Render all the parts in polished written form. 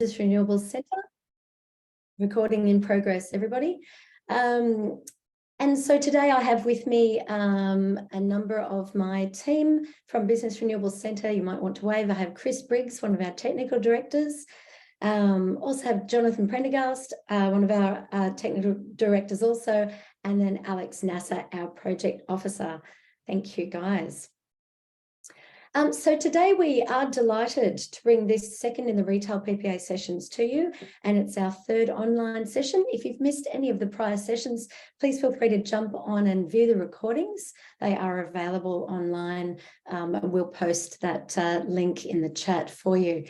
Renewables Centre. Recording in progress, everybody. And so today I have with me a number of my team from Business Renewables Centre. You might want to wave. I have Chris Briggs, one of our technical directors. Also have Jonathan Prendergast, one of our technical directors also, and then Alex Nasser, our project officer. Thank you, guys. So today we are delighted to bring this second in the retail PPA sessions to you, and it's our third online session. If you've missed any of the prior sessions, please feel free to jump on and view the recordings. They are available online, and we'll post that link in the chat for you.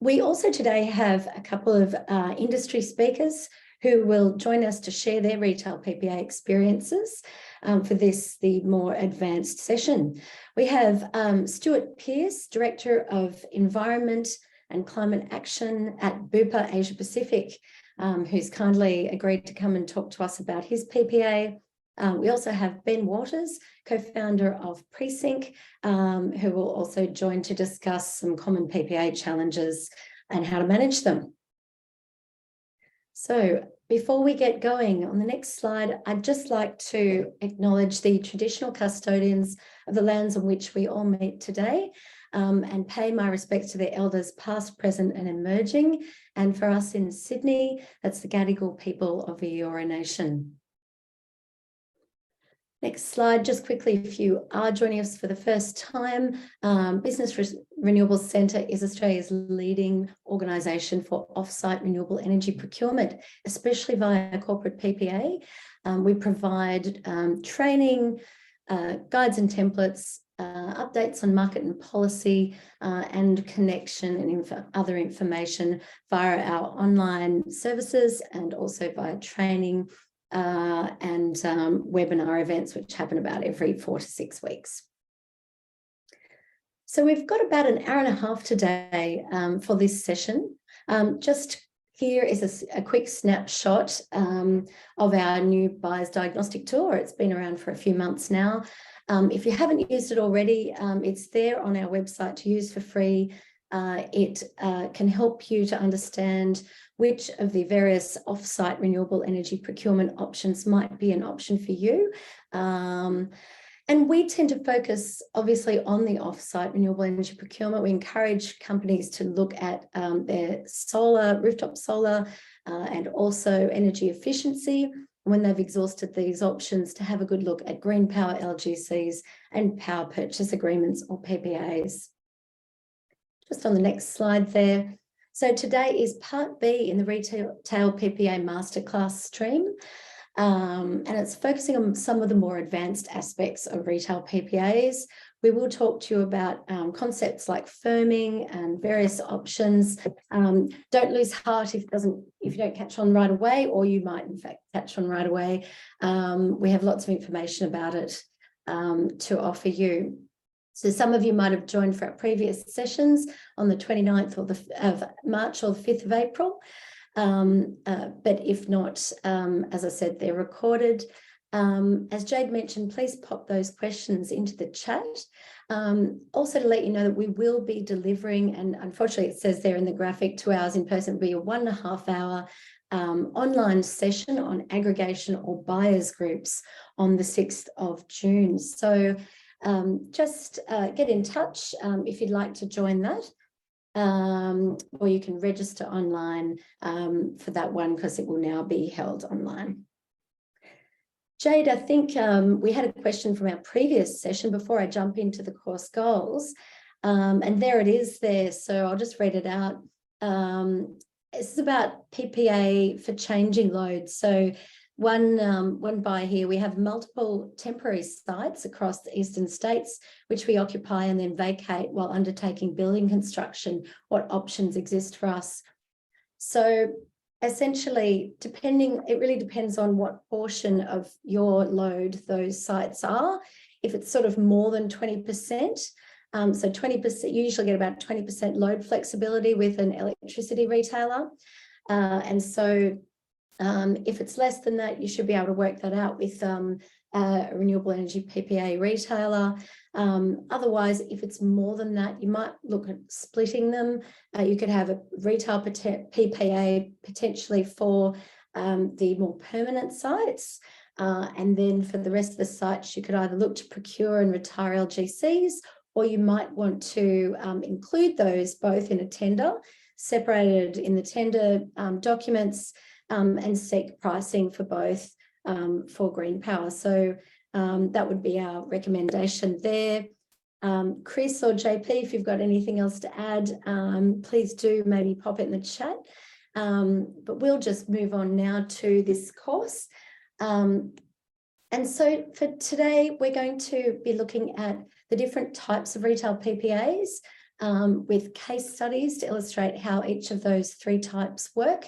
We also today have a couple of industry speakers who will join us to share their retail PPA experiences for the more advanced session. We have Stuart Pearce, Director of Environment and Climate Action at Bupa Asia Pacific, who's kindly agreed to come and talk to us about his PPA. We also have Ben Waters, co-founder of Presync, who will also join to discuss some common PPA challenges and how to manage them. So before we get going, on the next slide, I'd just like to acknowledge the traditional custodians of the lands on which we all meet today, and pay my respects to their elders past, present and emerging. And for us in Sydney, that's the Gadigal people of the Eora Nation. Next slide, just quickly, if you are joining us for the first time, Business Renewables Centre is Australia's leading organisation for off-site renewable energy procurement, especially via corporate PPA. We provide training, guides and templates, updates on market and policy, and connection and other information via our online services, and also via training and webinar events, which happen about every 4 to 6 weeks. So we've got about an hour and a half today for this session. Just here is a quick snapshot of our new buyer's diagnostic tool. It's been around for a few months now. If you haven't used it already, it's there on our website to use for free. It can help you to understand which of the various off-site renewable energy procurement options might be an option for you. And we tend to focus obviously on the off-site renewable energy procurement. We encourage companies to look at their solar, rooftop solar, and also energy efficiency. When they've exhausted these options, to have a good look at green power LGCs and power purchase agreements or PPAs. Just on the next slide there. So today is part B in the Retail PPA Masterclass stream, and it's focusing on some of the more advanced aspects of retail PPAs. We will talk to you about concepts like firming and various options. Don't lose heart if you don't catch on right away, or you might in fact catch on right away. We have lots of information about it to offer you. So some of you might have joined for our previous sessions on the 29th of March or the 5th of April. But if not, as I said, they're recorded. As Jade mentioned, please pop those questions into the chat. Also to let you know that we will be delivering, and unfortunately it says there in the graphic, 2 hours in person, will be a 1.5 hour online session on aggregation or buyers groups on the 6th of June. So just get in touch if you'd like to join that, or you can register online for that one, because it will now be held online. Jade, I think we had a question from our previous session before I jump into the course goals, and there it is there, so I'll just read it out. This is about PPA for changing loads. So one buy here, we have multiple temporary sites across the eastern states, which we occupy and then vacate while undertaking building construction. What options exist for us? So essentially, it really depends on what portion of your load those sites are. If it's sort of more than 20%, so 20%, you usually get about 20% load flexibility with an electricity retailer. And so if it's less than that, you should be able to work that out with a renewable energy PPA retailer. Otherwise, if it's more than that, you might look at splitting them. You could have a retail PPA potentially for the more permanent sites. And then for the rest of the sites, you could either look to procure and retire LGCs, or you might want to include those both in a tender, separated in the tender documents, and seek pricing for both for green power. So that would be our recommendation there. Chris or JP, if you've got anything else to add, please do maybe pop it in the chat. But we'll just move on now to this course. And so for today, we're going to be looking at the different types of retail PPAs with case studies to illustrate how each of those three types work.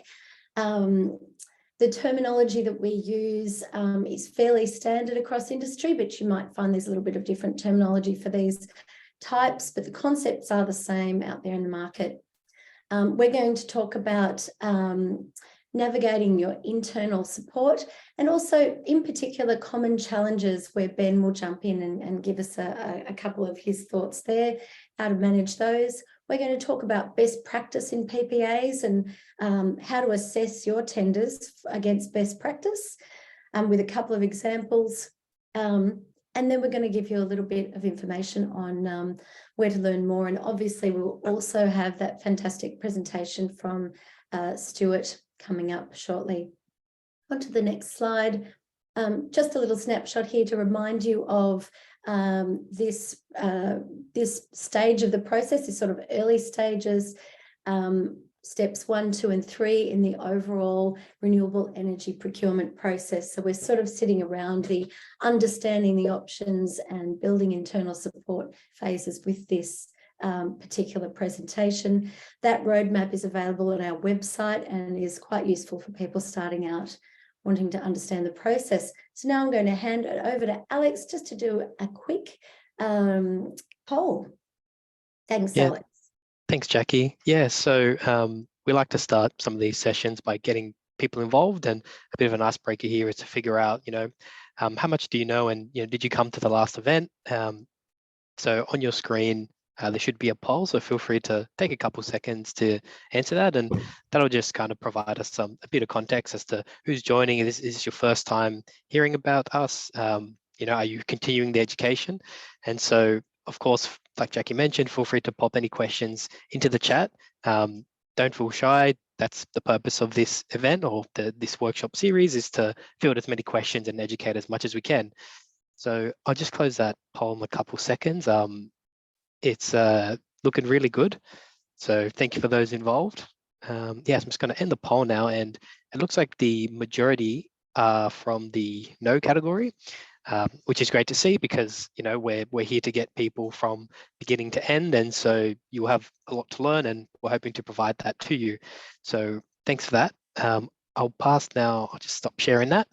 The terminology that we use is fairly standard across industry, but you might find there's a little bit of different terminology for these types, but the concepts are the same out there in the market. We're going to talk about navigating your internal support, and also in particular common challenges where Ben will jump in and give us a couple of his thoughts there, how to manage those. We're going to talk about best practice in PPAs and how to assess your tenders against best practice with a couple of examples. And then we're going to give you a little bit of information on where to learn more. And obviously we'll also have that fantastic presentation from Stuart coming up shortly. On to the next slide. Just a little snapshot here to remind you of this stage of the process, this sort of early stages, steps 1, 2, and 3 in the overall renewable energy procurement process. So we're sort of sitting around the understanding the options and building internal support phases with this particular presentation. That roadmap is available on our website and is quite useful for people starting out wanting to understand the process. So now I'm going to hand it over to Alex just to do a quick poll. Thanks, Alex. Thanks, Jackie. Yeah, so we like to start some of these sessions by getting people involved, and a bit of an icebreaker here is to figure out, how much do you know, and did you come to the last event? So on your screen, there should be a poll, so feel free to take a couple seconds to answer that, and that'll just kind of provide us a bit of context as to who's joining. Is this your first time hearing about us? Are you continuing the education? And so, of course, like Jackie mentioned, feel free to pop any questions into the chat. Don't feel shy. That's the purpose of this event, or this workshop series, is to field as many questions and educate as much as we can. So I'll just close that poll in a couple seconds. It's looking really good. So thank you for those involved. Yes, I'm just going to end the poll now, and it looks like the majority are from the no category, which is great to see, because we're here to get people from beginning to end, and so you'll have a lot to learn, and we're hoping to provide that to you. So thanks for that. I'll pass now. I'll just stop sharing that.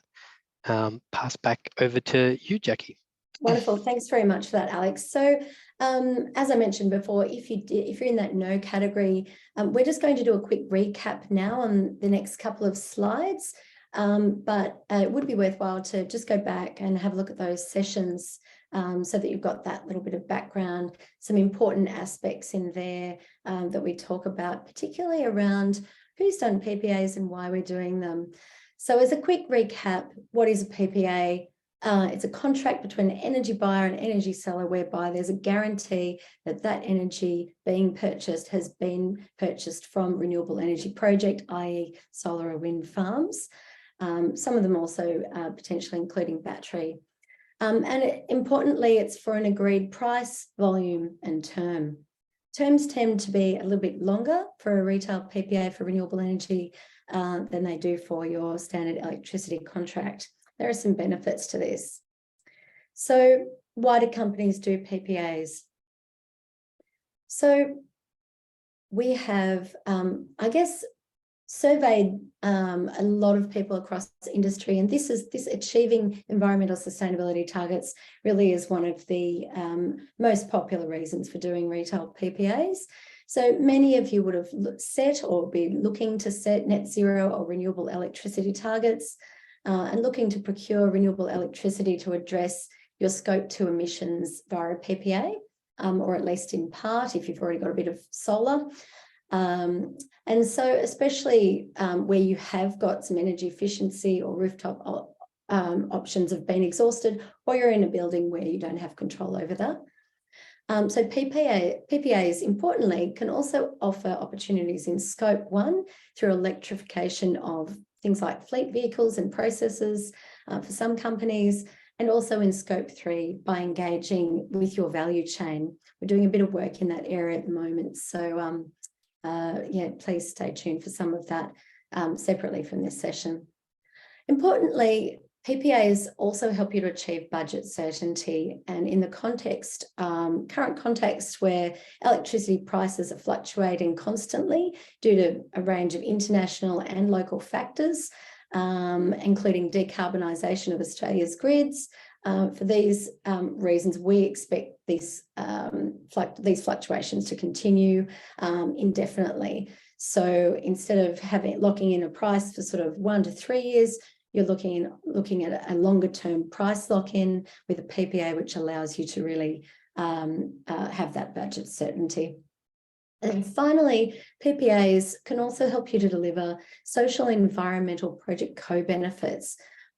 Pass back over to you, Jackie. Wonderful. Thanks very much for that, Alex. So as I mentioned before, if you're in that no category, we're just going to do a quick recap now on the next couple of slides. But it would be worthwhile to just go back and have a look at those sessions so that you've got that little bit of background, some important aspects in there that we talk about, particularly around who's done PPAs and why we're doing them. So as a quick recap, what is a PPA? It's a contract between an energy buyer and energy seller, whereby there's a guarantee that that energy being purchased has been purchased from renewable energy project, i.e. solar or wind farms. Some of them also potentially including battery. Importantly, it's for an agreed price, volume, and term. Terms tend to be a little bit longer for a retail PPA for renewable energy than they do for your standard electricity contract. There are some benefits to this. So why do companies do PPAs? So we have, surveyed a lot of people across the industry, and this achieving environmental sustainability targets really is one of the most popular reasons for doing retail PPAs. So many of you would have set or be looking to set net zero or renewable electricity targets and looking to procure renewable electricity to address your scope 2 emissions via a PPA, or at least in part if you've already got a bit of solar. And so especially where you have got some energy efficiency or rooftop options have been exhausted, or you're in a building where you don't have control over that. So PPAs, importantly, can also offer opportunities in scope 1 through electrification of things like fleet vehicles and processes for some companies, and also in scope 3 by engaging with your value chain. We're doing a bit of work in that area at the moment. So yeah, please stay tuned for some of that separately from this session. Importantly, PPAs also help you to achieve budget certainty, and in the context, current context where electricity prices are fluctuating constantly due to a range of international and local factors, including decarbonisation of Australia's grids. For these reasons, we expect these fluctuations to continue indefinitely. So instead of locking in a price for sort of 1 to 3 years, you're looking at a longer term price lock-in with a PPA, which allows you to really have that budget certainty. And finally, PPAs can also help you to deliver social and environmental project co-benefits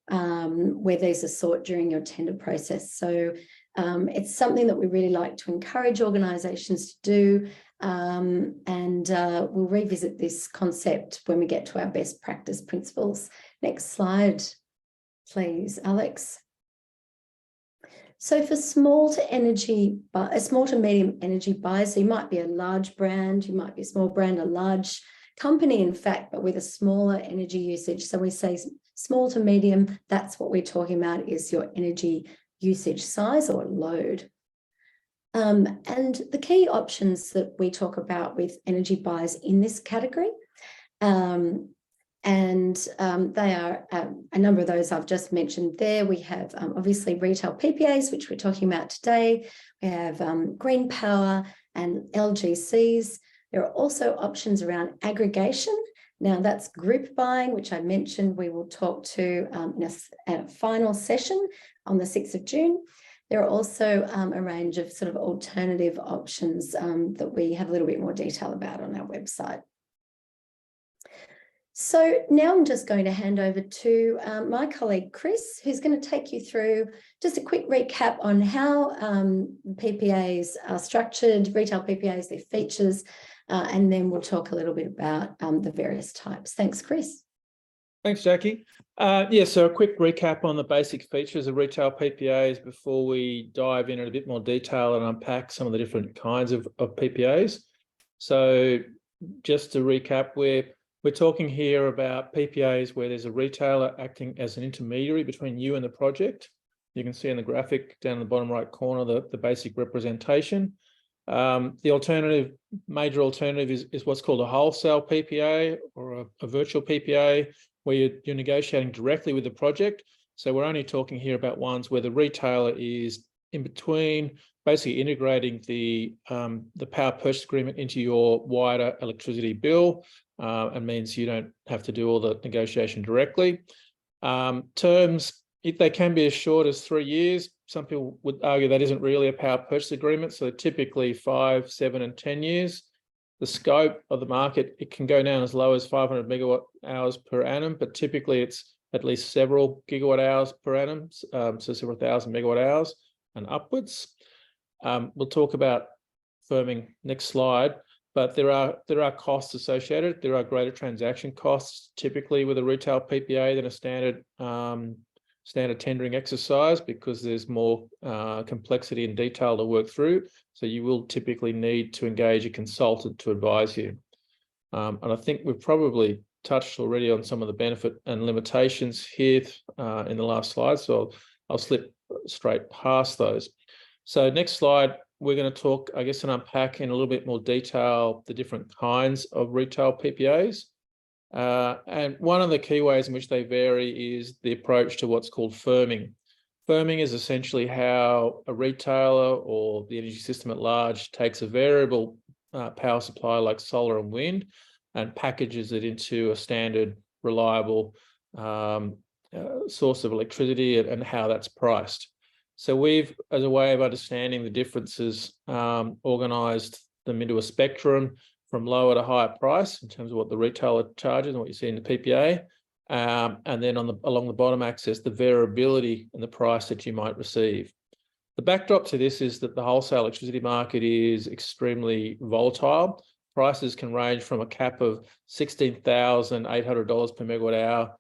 where these are sought during your tender process. So it's something that we really like to encourage organisations to do, and we'll revisit this concept when we get to our best practice principles. Next slide, please, Alex. So for small to medium energy buyers, so you might be a large brand, you might be a small brand, a large company, in fact, but with a smaller energy usage. So we say small to medium, that's what we're talking about, is your energy usage size or load. And the key options that we talk about with energy buyers in this category, they are a number of those I've just mentioned there. We have obviously retail PPAs, which we're talking about today. We have green power and LGCs. There are also options around aggregation. Now that's group buying, which I mentioned we will talk to in a final session on the 6th of June. There are also a range of sort of alternative options that we have a little bit more detail about on our website. So now I'm just going to hand over to my colleague, Chris, who's going to take you through just a quick recap on how PPAs are structured, retail PPAs, their features, and then we'll talk a little bit about the various types. Thanks, Chris. Thanks, Jackie. Yeah, so a quick recap on the basic features of retail PPAs before we dive in a bit more detail and unpack some of the different kinds of PPAs. So just to recap, we're talking here about PPAs where there's a retailer acting as an intermediary between you and the project. You can see in the graphic down in the bottom right corner the basic representation. The major alternative is what's called a wholesale PPA or a virtual PPA, where you're negotiating directly with the project. So we're only talking here about ones where the retailer is in between, basically integrating the power purchase agreement into your wider electricity bill, and means you don't have to do all the negotiation directly. Terms, they can be as short as 3 years. Some people would argue that isn't really a power purchase agreement, so typically 5, 7, and 10 years. The scope of the market, it can go down as low as 500 megawatt hours per annum, but typically it's at least several gigawatt hours per annum, so several thousand megawatt hours and upwards. We'll talk about firming next slide, but there are costs associated. There are greater transaction costs typically with a retail PPA than a standard tendering exercise, because there's more complexity and detail to work through. So you will typically need to engage a consultant to advise you. And I think we've probably touched already on some of the benefit and limitations here in the last slide, so I'll slip straight past those. So next slide, we're going to talk, I guess, and unpack in a little bit more detail the different kinds of retail PPAs. And one of the key ways in which they vary is the approach to what's called firming. Firming is essentially how a retailer or the energy system at large takes a variable power supply like solar and wind and packages it into a standard, reliable source of electricity and how that's priced. So we've, as a way of understanding the differences, organised them into a spectrum from lower to higher price in terms of what the retailer charges and what you see in the PPA. And then along the bottom axis, the variability in the price that you might receive. The backdrop to this is that the wholesale electricity market is extremely volatile. Prices can range from a cap of $16,800 per megawatt hour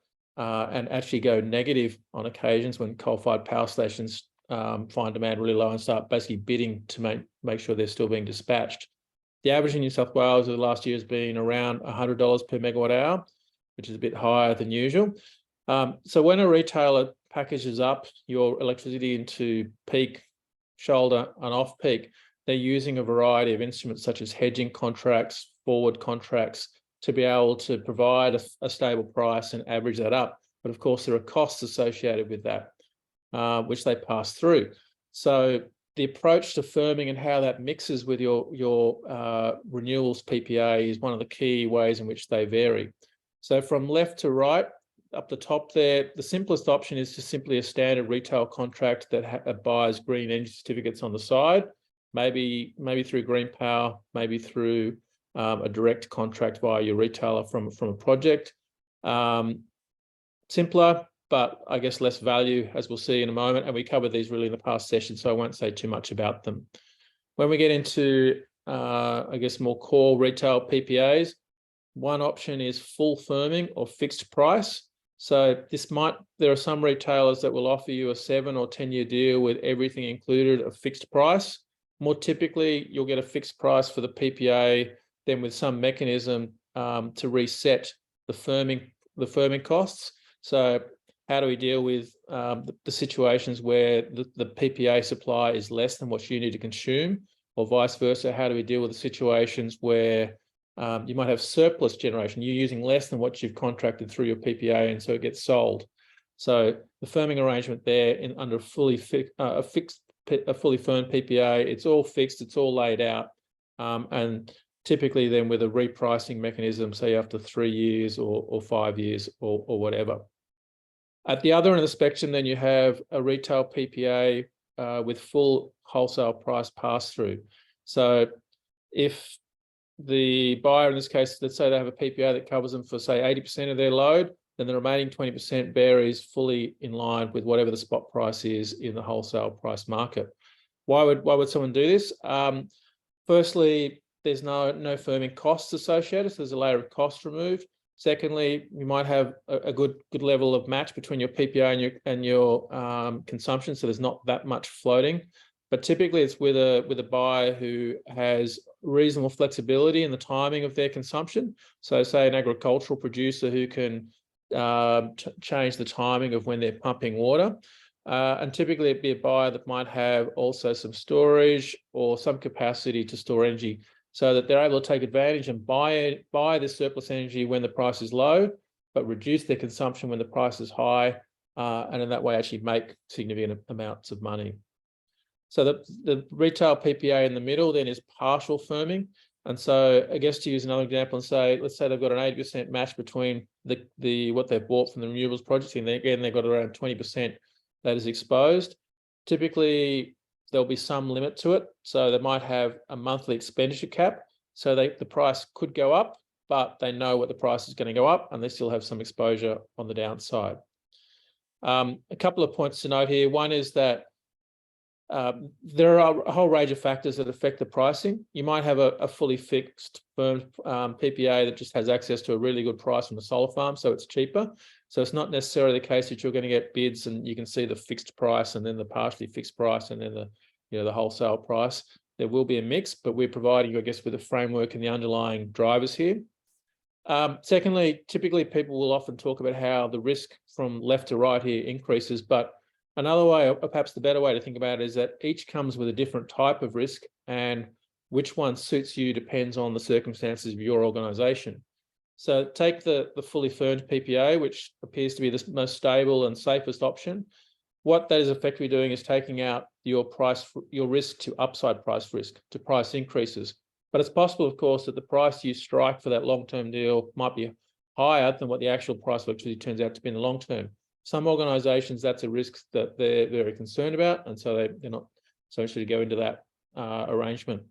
and actually go negative on occasions when coal-fired power stations find demand really low and start basically bidding to make sure they're still being dispatched. The average in New South Wales over the last year has been around $100 per megawatt hour, which is a bit higher than usual. So when a retailer packages up your electricity into peak, shoulder, and off-peak, they're using a variety of instruments such as hedging contracts, forward contracts, to be able to provide a stable price and average that up. But of course, there are costs associated with that, which they pass through. So the approach to firming and how that mixes with your renewables PPA is one of the key ways in which they vary. So from left to right, up the top there, the simplest option is just simply a standard retail contract that buys green energy certificates on the side, maybe through Green Power, maybe through a direct contract via your retailer from a project. Simpler, but I guess less value, as we'll see in a moment. And we covered these really in the past session, so I won't say too much about them. When we get into, I guess, more core retail PPAs, one option is full firming or fixed price. So there are some retailers that will offer you a 7 or 10-year deal with everything included, a fixed price. More typically, you'll get a fixed price for the PPA, then with some mechanism to reset the firming costs. So how do we deal with the situations where the PPA supply is less than what you need to consume, or vice versa? How do we deal with the situations where you might have surplus generation, you're using less than what you've contracted through your PPA, and so it gets sold? So the firming arrangement there under a fully firmed PPA, it's all fixed, it's all laid out, and typically then with a repricing mechanism, say after 3 years or 5 years or whatever. At the other end of the spectrum, then you have a retail PPA with full wholesale price pass-through. So if the buyer, in this case, let's say they have a PPA that covers them for, say, 80% of their load, then the remaining 20% varies fully in line with whatever the spot price is in the wholesale price market. Why would someone do this? Firstly, there's no firming costs associated, so there's a layer of cost removed. Secondly, you might have a good level of match between your PPA and your consumption, so there's not that much floating. But typically, it's with a buyer who has reasonable flexibility in the timing of their consumption. So, say an agricultural producer who can change the timing of when they're pumping water. And typically, it'd be a buyer that might have also some storage or some capacity to store energy, so that they're able to take advantage and buy this surplus energy when the price is low, but reduce their consumption when the price is high, and in that way actually make significant amounts of money. So the retail PPA in the middle then is partial firming. And so I guess to use another example and say, let's say they've got an 80% match between what they've bought from the renewables project, and again, they've got around 20% that is exposed. Typically, there'll be some limit to it. So they might have a monthly expenditure cap. So the price could go up, but they know what the price is going to go up, and they still have some exposure on the downside. A couple of points to note here. One is that there are a whole range of factors that affect the pricing. You might have a fully fixed firm PPA that just has access to a really good price from the solar farm, so it's cheaper. So it's not necessarily the case that you're going to get bids and you can see the fixed price and then the partially fixed price and then the wholesale price. There will be a mix, but we're providing you, I guess, with a framework and the underlying drivers here. Secondly, typically people will often talk about how the risk from left to right here increases, but another way, or perhaps the better way to think about it, is that each comes with a different type of risk, and which one suits you depends on the circumstances of your organisation. So take the fully firmed PPA, which appears to be the most stable and safest option. What that is effectively doing is taking out your risk to upside price risk, to price increases. But it's possible, of course, that the price you strike for that long-term deal might be higher than what the actual price of electricity turns out to be in the long term. Some organisations, that's a risk that they're very concerned about, and so they're not so interested to go into that arrangement.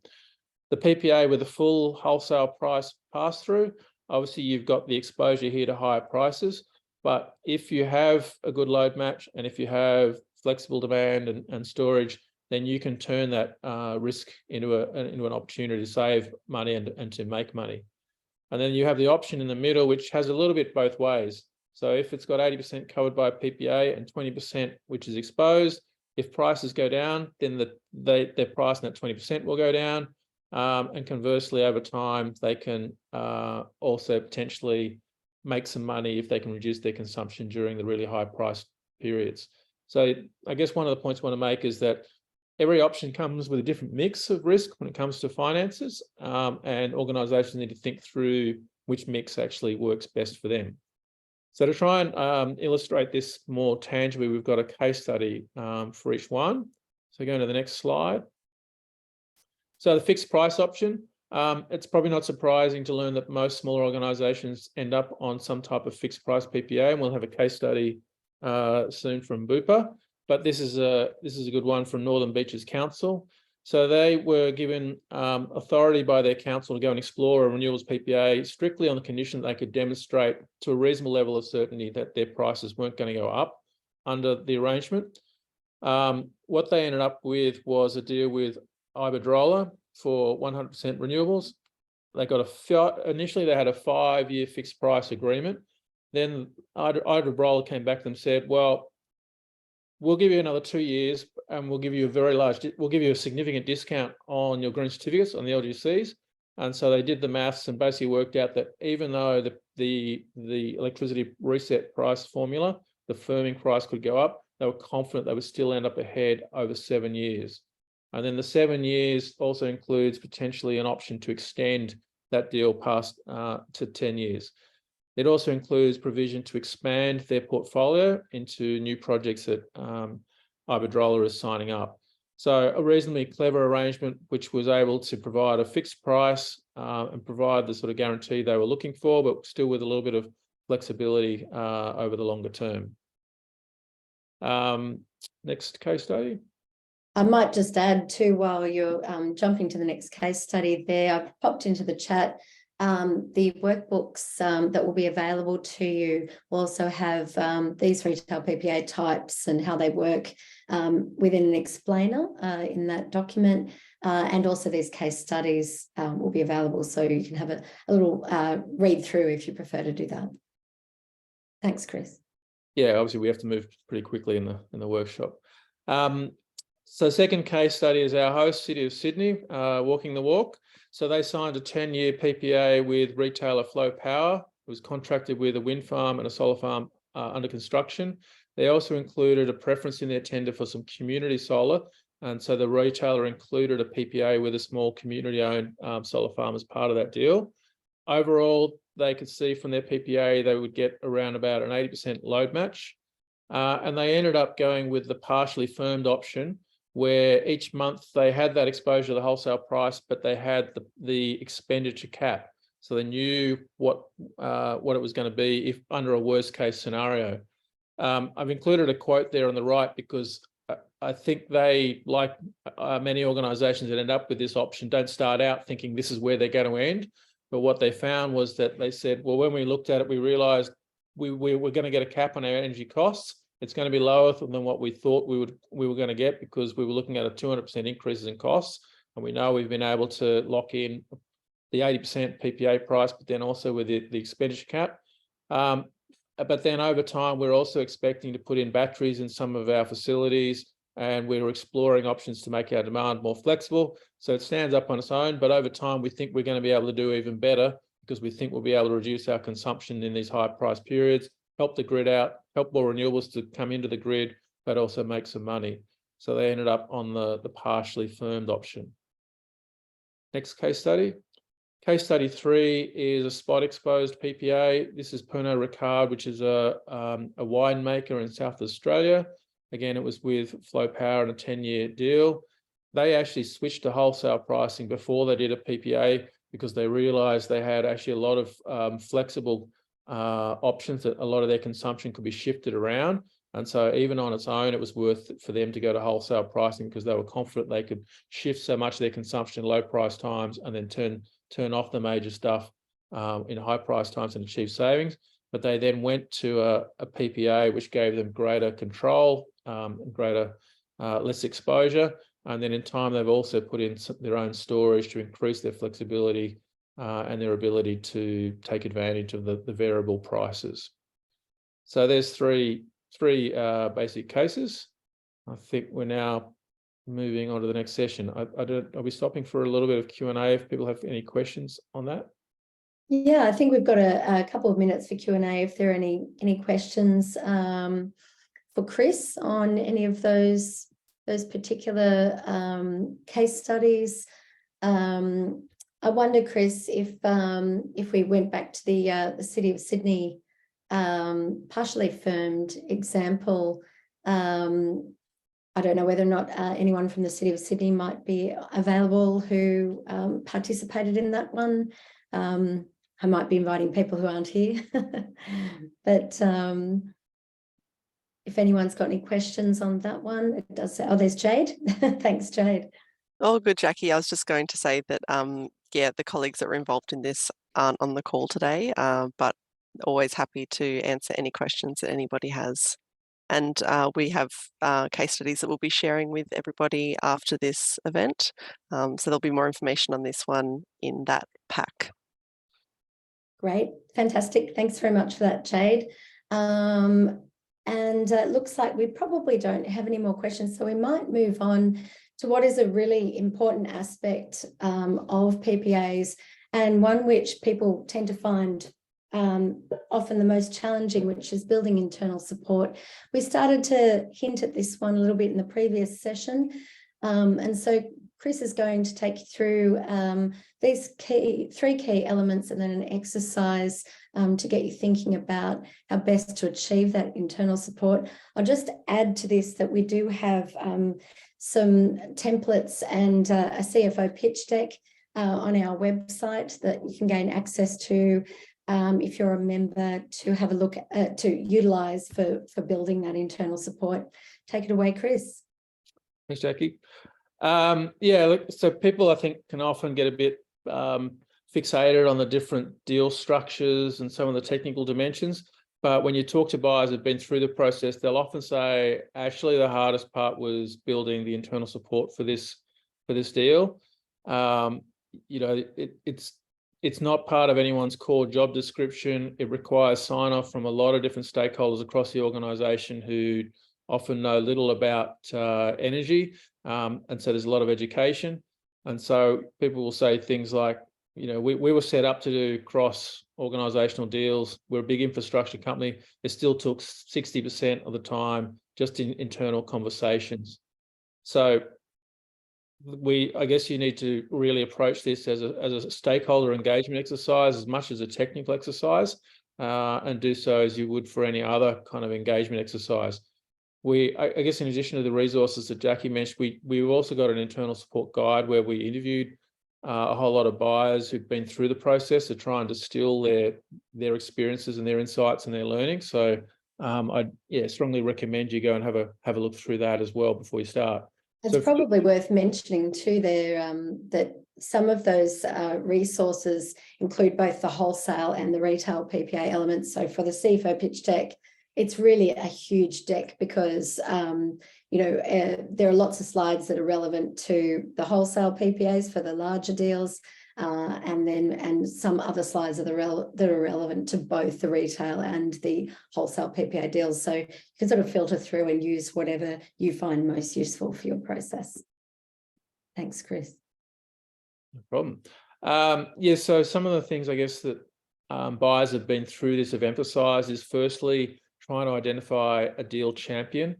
The PPA with a full wholesale price pass-through, obviously you've got the exposure here to higher prices, but if you have a good load match and if you have flexible demand and storage, then you can turn that risk into an opportunity to save money and to make money. And then you have the option in the middle, which has a little bit both ways. So if it's got 80% covered by PPA and 20% which is exposed, if prices go down, then their price in that 20% will go down. And conversely, over time, they can also potentially make some money if they can reduce their consumption during the really high price periods. So I guess one of the points I want to make is that every option comes with a different mix of risk when it comes to finances, and organisations need to think through which mix actually works best for them. So to try and illustrate this more tangibly, we've got a case study for each one. So going to the next slide. So the fixed price option, it's probably not surprising to learn that most smaller organisations end up on some type of fixed price PPA, and we'll have a case study soon from Bupa. But this is a good one from Northern Beaches Council. So they were given authority by their council to go and explore a renewables PPA strictly on the condition that they could demonstrate to a reasonable level of certainty that their prices weren't going to go up under the arrangement. What they ended up with was a deal with Iberdrola for 100% renewables. They got initially they had a 5-year fixed price agreement. Then Iberdrola came back to them and said, well, we'll give you another 2 years and we'll give you a significant discount on your green certificates, on the LGCs. And so they did the maths and basically worked out that even though the electricity reset price formula, the firming price could go up, they were confident they would still end up ahead over 7 years. And then the 7 years also includes potentially an option to extend that deal past to 10 years. It also includes provision to expand their portfolio into new projects that Iberdrola is signing up. So a reasonably clever arrangement, which was able to provide a fixed price and provide the sort of guarantee they were looking for, but still with a little bit of flexibility over the longer term. Next case study. I might just add too, while you're jumping to the next case study there, I've popped into the chat the workbooks that will be available to you will also have these retail PPA types and how they work within an explainer in that document. And also these case studies will be available, so you can have a little read through if you prefer to do that. Thanks, Chris. Yeah, obviously we have to move pretty quickly in the workshop. So second case study is our host, City of Sydney, walking the walk. So they signed a 10-year PPA with retailer Flow Power. It was contracted with a wind farm and a solar farm under construction. They also included a preference in their tender for some community solar. And so the retailer included a PPA with a small community-owned solar farm as part of that deal. Overall, they could see from their PPA they would get around about an 80% load match. And they ended up going with the partially firmed option, where each month they had that exposure to the wholesale price, but they had the expenditure cap. So they knew what it was going to be if under a worst case scenario. I've included a quote there on the right because I think they, like many organisations that end up with this option, don't start out thinking this is where they're going to end. But what they found was that they said, well, when we looked at it, we realised we were going to get a cap on our energy costs. It's going to be lower than what we thought we were going to get because we were looking at a 200% increases in costs. And we know we've been able to lock in the 80% PPA price, but then also with the expenditure cap. But then over time, we're also expecting to put in batteries in some of our facilities, and we're exploring options to make our demand more flexible. So it stands up on its own, but over time, we think we're going to be able to do even better because we think we'll be able to reduce our consumption in these high price periods, help the grid out, help more renewables to come into the grid, but also make some money. So they ended up on the partially firmed option. Next case study. Case study 3 is a spot exposed PPA. This is Pernod Ricard, which is a winemaker in South Australia. Again, it was with Flow Power and a 10-year deal. They actually switched to wholesale pricing before they did a PPA because they realized they had actually a lot of flexible options that a lot of their consumption could be shifted around. And so even on its own, it was worth it for them to go to wholesale pricing because they were confident they could shift so much of their consumption in low price times and then turn off the major stuff in high price times and achieve savings. But they then went to a PPA, which gave them greater control, greater less exposure. And then in time, they've also put in their own storage to increase their flexibility and their ability to take advantage of the variable prices. So there's three basic cases. I think we're now moving on to the next session. Are we stopping for a little bit of Q&A if people have any questions on that? Yeah, I think we've got a couple of minutes for Q&A if there are any questions for Chris on any of those particular case studies. I wonder, Chris, if we went back to the City of Sydney partially firmed example, I don't know whether or not anyone from the City of Sydney might be available who participated in that one. I might be inviting people who aren't here, but if anyone's got any questions on that one, it does say, oh, there's Jade. Thanks, Jade. Oh, good, Jackie. I was just going to say that, yeah, the colleagues that were involved in this aren't on the call today, but always happy to answer any questions that anybody has. And we have case studies that we'll be sharing with everybody after this event. So there'll be more information on this one in that pack. Great, fantastic. Thanks very much for that, Jade. And it looks like we probably don't have any more questions, so we might move on to what is a really important aspect of PPAs, and one which people tend to find often the most challenging, which is building internal support. We started to hint at this one a little bit in the previous session, and so Chris is going to take you through these three key elements and then an exercise to get you thinking about how best to achieve that internal support. I'll just add to this that we do have some templates and a CFO pitch deck on our website that you can gain access to if you're a member, to have a look at, to utilise for building that internal support. Take it away, Chris. Thanks, Jackie. Yeah, look, so people I think can often get a bit fixated on the different deal structures and some of the technical dimensions. But when you talk to buyers who've been through the process, they'll often say, actually, the hardest part was building the internal support for this deal. You know, it's not part of anyone's core job description. It requires sign-off from a lot of different stakeholders across the organisation who often know little about energy. And so there's a lot of education. And so people will say things like, you know, we were set up to do cross-organisational deals. We're a big infrastructure company. It still took 60% of the time just in internal conversations. So I guess you need to really approach this as a stakeholder engagement exercise as much as a technical exercise, and do so as you would for any other kind of engagement exercise. I guess in addition to the resources that Jackie mentioned, we've also got an internal support guide where we interviewed a whole lot of buyers who've been through the process to try and distill their experiences and their insights and their learning. So I'd strongly recommend you go and have a look through that as well before you start. It's probably worth mentioning too there that some of those resources include both the wholesale and the retail PPA elements. So for the CFO pitch deck, it's really a huge deck because there are lots of slides that are relevant to the wholesale PPAs for the larger deals, and some other slides that are relevant to both the retail and the wholesale PPA deals. So you can sort of filter through and use whatever you find most useful for your process. Thanks, Chris. No problem. So some of the things I guess that buyers have been through this have emphasised is firstly trying to identify a deal champion,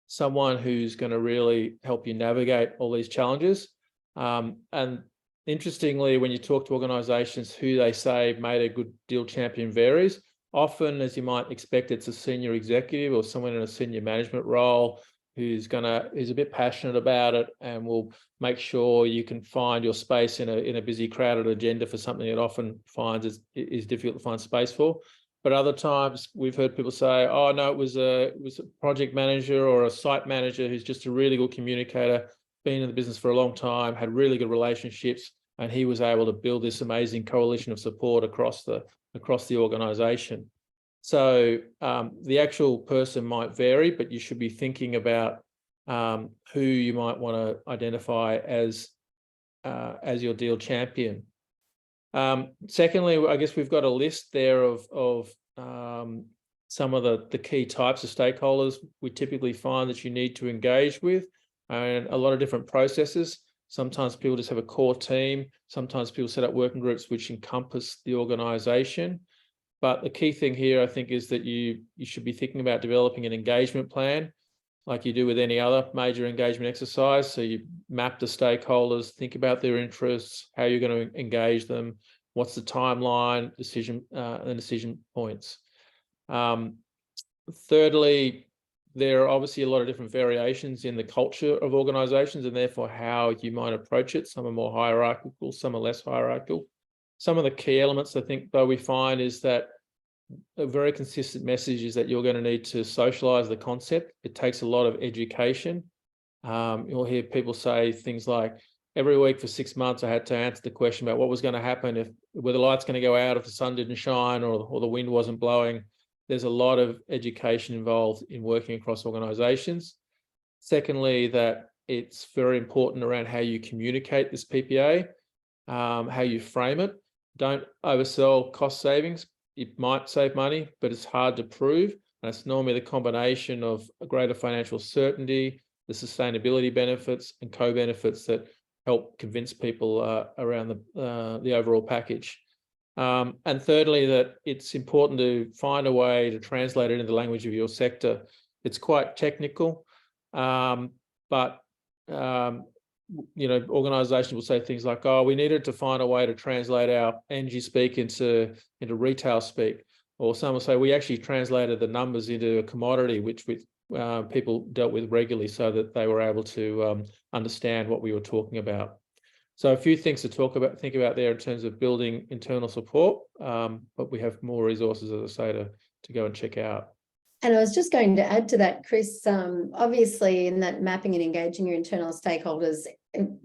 someone who's going to really help you navigate all these challenges. And interestingly, when you talk to organisations, who they say made a good deal champion varies. Often, as you might expect, it's a senior executive or someone in a senior management role who's a bit passionate about it and will make sure you can find your space in a busy, crowded agenda for something it often finds is difficult to find space for. But other times we've heard people say, oh no, it was a project manager or a site manager who's just a really good communicator, been in the business for a long time, had really good relationships, and he was able to build this amazing coalition of support across the organization. So the actual person might vary, but you should be thinking about who you might want to identify as your deal champion. Secondly, I guess we've got a list there of some of the key types of stakeholders we typically find that you need to engage with, and a lot of different processes. Sometimes people just have a core team. Sometimes people set up working groups which encompass the organisation. But the key thing here, I think, is that you should be thinking about developing an engagement plan like you do with any other major engagement exercise. So you map the stakeholders, think about their interests, how you're going to engage them, what's the timeline, and decision points. Thirdly, there are obviously a lot of different variations in the culture of organizations and therefore how you might approach it. Some are more hierarchical, some are less hierarchical. Some of the key elements, I think, though, we find is that a very consistent message is that you're going to need to socialize the concept. It takes a lot of education. You'll hear people say things like, every week for 6 months, I had to answer the question about what was going to happen were the lights going to go out if the sun didn't shine or the wind wasn't blowing. There's a lot of education involved in working across organizations. Secondly, that it's very important around how you communicate this PPA, how you frame it. Don't oversell cost savings. It might save money, but it's hard to prove. And it's normally the combination of a greater financial certainty, the sustainability benefits and co-benefits that help convince people around the overall package. And thirdly, that it's important to find a way to translate it into the language of your sector. It's quite technical, but organizations will say things like, oh, we needed to find a way to translate our energy speak into retail speak. Or some will say, we actually translated the numbers into a commodity, which people dealt with regularly so that they were able to understand what we were talking about. So a few things to think about there in terms of building internal support, but we have more resources, as I say, to go and check out. And I was just going to add to that, Chris, obviously in that mapping and engaging your internal stakeholders,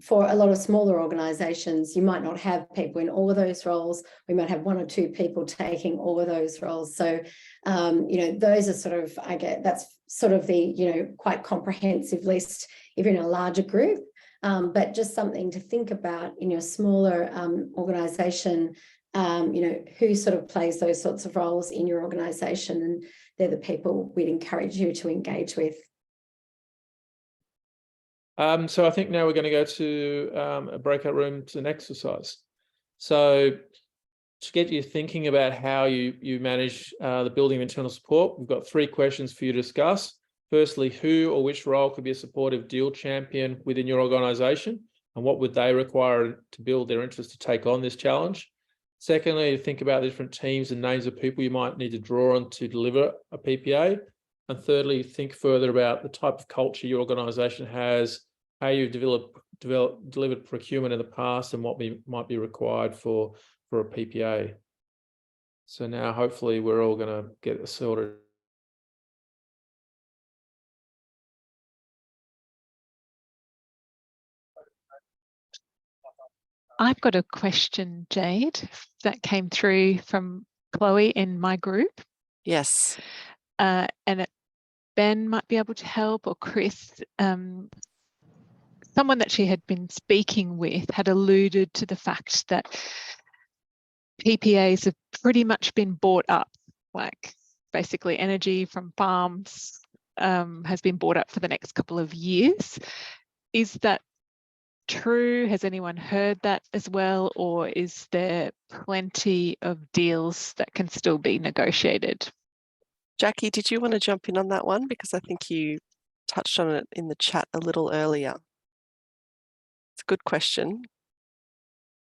for a lot of smaller organisations, you might not have people in all of those roles. We might have one or two people taking all of those roles. So, those are sort of, that's sort of the, quite comprehensive list if you're in a larger group. But just something to think about in your smaller organisation, who sort of plays those sorts of roles in your organisation, and they're the people we'd encourage you to engage with. So I think now we're going to go to a breakout room to an exercise. So to get you thinking about how you manage the building of internal support, we've got 3 questions for you to discuss. Firstly, who or which role could be a supportive deal champion within your organisation, and what would they require to build their interest to take on this challenge? Secondly, think about the different teams and names of people you might need to draw on to deliver a PPA. And thirdly, think further about the type of culture your organisation has, how you've delivered procurement in the past, and what might be required for a PPA. So now hopefully we're all going to get sorted. I've got a question, Jade, that came through from Chloe in my group. Yes. And Ben might be able to help, or Chris. Someone that she had been speaking with had alluded to the fact that PPAs have pretty much been bought up, like basically energy from farms has been bought up for the next couple of years. Is that true? Has anyone heard that as well, or is there plenty of deals that can still be negotiated? Jackie, did you want to jump in on that one? Because I think you touched on it in the chat a little earlier. It's a good question.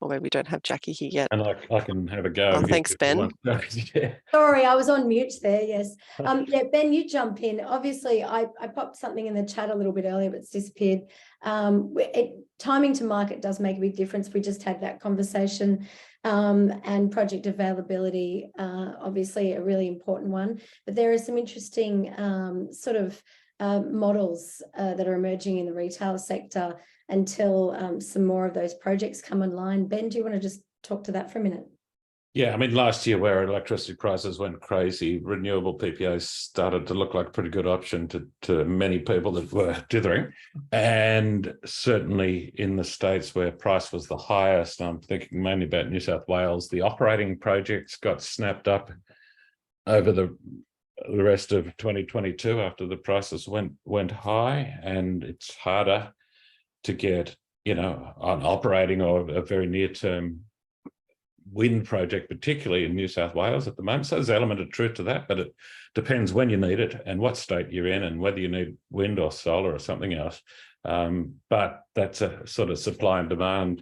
or maybe we don't have Jackie here yet. And I can have a go. Oh, thanks, Ben. Yeah. Sorry, I was on mute there. Yes. Yeah, Ben, you jump in. Obviously, I popped something in the chat a little bit earlier, but it's disappeared. Timing to market does make a big difference. We just had that conversation, and project availability, obviously a really important one. But there are some interesting sort of models that are emerging in the retail sector until some more of those projects come online. Ben, do you want to just talk to that for a minute? Yeah, I mean, last year where electricity prices went crazy, renewable PPAs started to look like a pretty good option to many people that were dithering. And certainly in the states where price was the highest, I'm thinking mainly about New South Wales, the operating projects got snapped up over the rest of 2022 after the prices went high, and it's harder to get, an operating or a very near-term wind project, particularly in New South Wales at the moment. So there's an element of truth to that, but it depends when you need it and what state you're in and whether you need wind or solar or something else. But that's a sort of supply and demand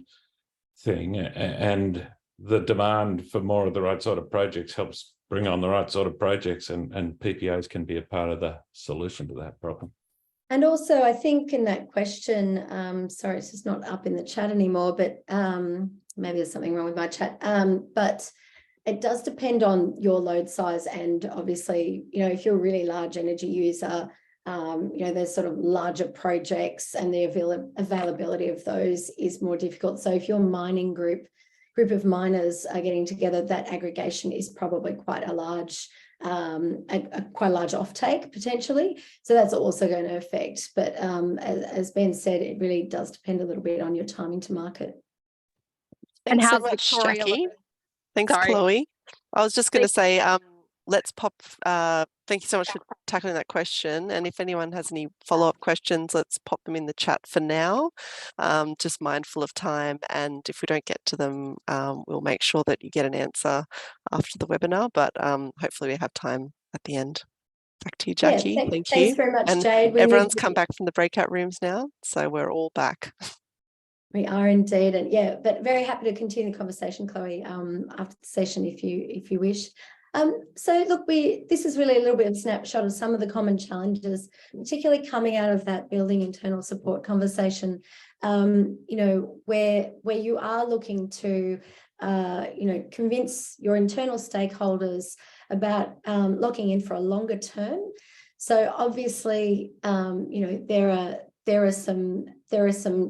thing, and the demand for more of the right sort of projects helps bring on the right sort of projects, and PPAs can be a part of the solution to that problem. And also, I think in that question, sorry, it's just not up in the chat anymore, but maybe there's something wrong with my chat. But it does depend on your load size, and obviously, if you're a really large energy user, there's sort of larger projects, and the availability of those is more difficult. So if your mining group of miners are getting together, that aggregation is probably quite a large offtake potentially. So that's also going to affect. But as Ben said, it really does depend a little bit on your timing to market. And Thanks how so much, Victoria, Jackie? Thanks, Sorry. Chloe. I was just going to say, let's pop. Thank you so much for tackling that question. And if anyone has any follow-up questions, let's pop them in the chat for now. Just mindful of time, and if we don't get to them, we'll make sure that you get an answer after the webinar. But hopefully we have time at the end. Back to you, Jackie. Yeah, Thank thanks you. very much, And Jade. everyone's come back from the breakout rooms now, so we're all back. We are indeed, and yeah, but very happy to continue the conversation, Chloe, after the session if you wish. So look, this is really a little bit of a snapshot of some of the common challenges, particularly coming out of that building internal support conversation. Where you are looking to convince your internal stakeholders about locking in for a longer term. So obviously, there are some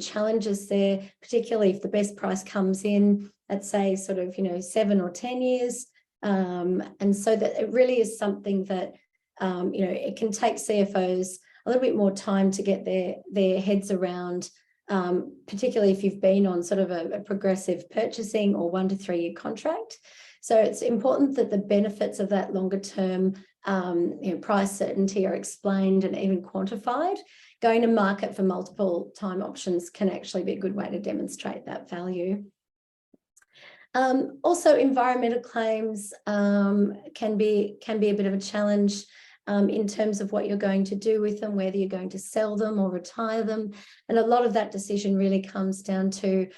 challenges there, particularly if the best price comes in at, say, sort of 7 or 10 years. And so that it really is something that, it can take CFOs a little bit more time to get their heads around, particularly if you've been on sort of a progressive purchasing or 1 to 3 year contract. So it's important that the benefits of that longer term price certainty are explained and even quantified. Going to market for multiple time options can actually be a good way to demonstrate that value. Also, environmental claims can be a bit of a challenge in terms of what you're going to do with them, whether you're going to sell them or retire them. And a lot of that decision really comes down to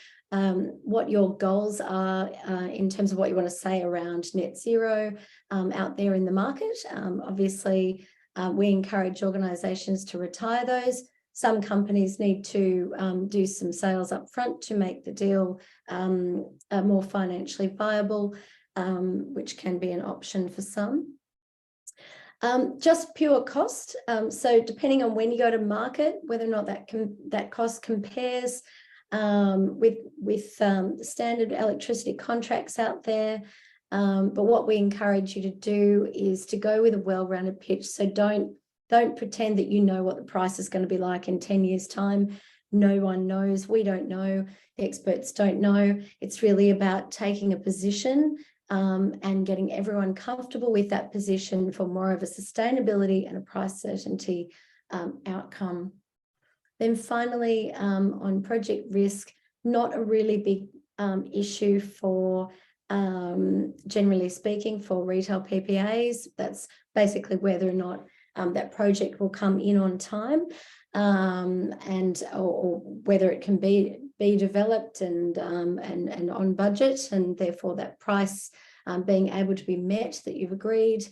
what your goals are in terms of what you want to say around net zero out there in the market. Obviously, we encourage organisations to retire those. Some companies need to do some sales up front to make the deal more financially viable, which can be an option for some. Just pure cost. So depending on when you go to market, whether or not that cost compares with standard electricity contracts out there. But what we encourage you to do is to go with a well-rounded pitch. So don't pretend that you know what the price is going to be like in 10 years' time. No one knows. We don't know. The experts don't know. It's really about taking a position and getting everyone comfortable with that position for more of a sustainability and a price certainty outcome. Then finally, on project risk, not a really big issue for, generally speaking, for retail PPAs. That's basically whether or not that project will come in on time, or whether it can be be developed and on budget, and therefore that price being able to be met that you've agreed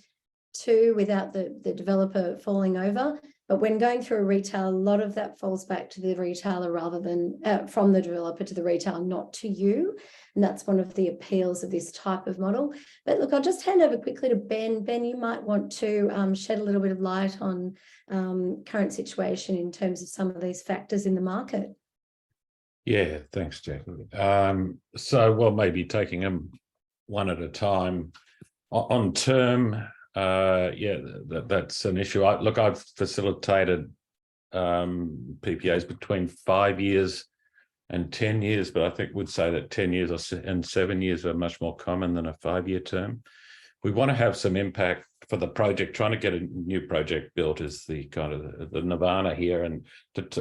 to without the developer falling over. But when going through a retail, a lot of that falls back to the retailer rather than from the developer to the retailer, not to you. And that's one of the appeals of this type of model. But look, I'll just hand over quickly to Ben. Ben, you might want to shed a little bit of light on current situation in terms of some of these factors in the market. Yeah, thanks, Jackie. So, well, maybe taking them one at a time. On term, yeah, that's an issue. I've facilitated PPAs between 5 years and 10 years, but I think we'd say that 10 years and 7 years are much more common than a 5-year term. We want to have some impact for the project. Trying to get a new project built is the kind of the nirvana here, and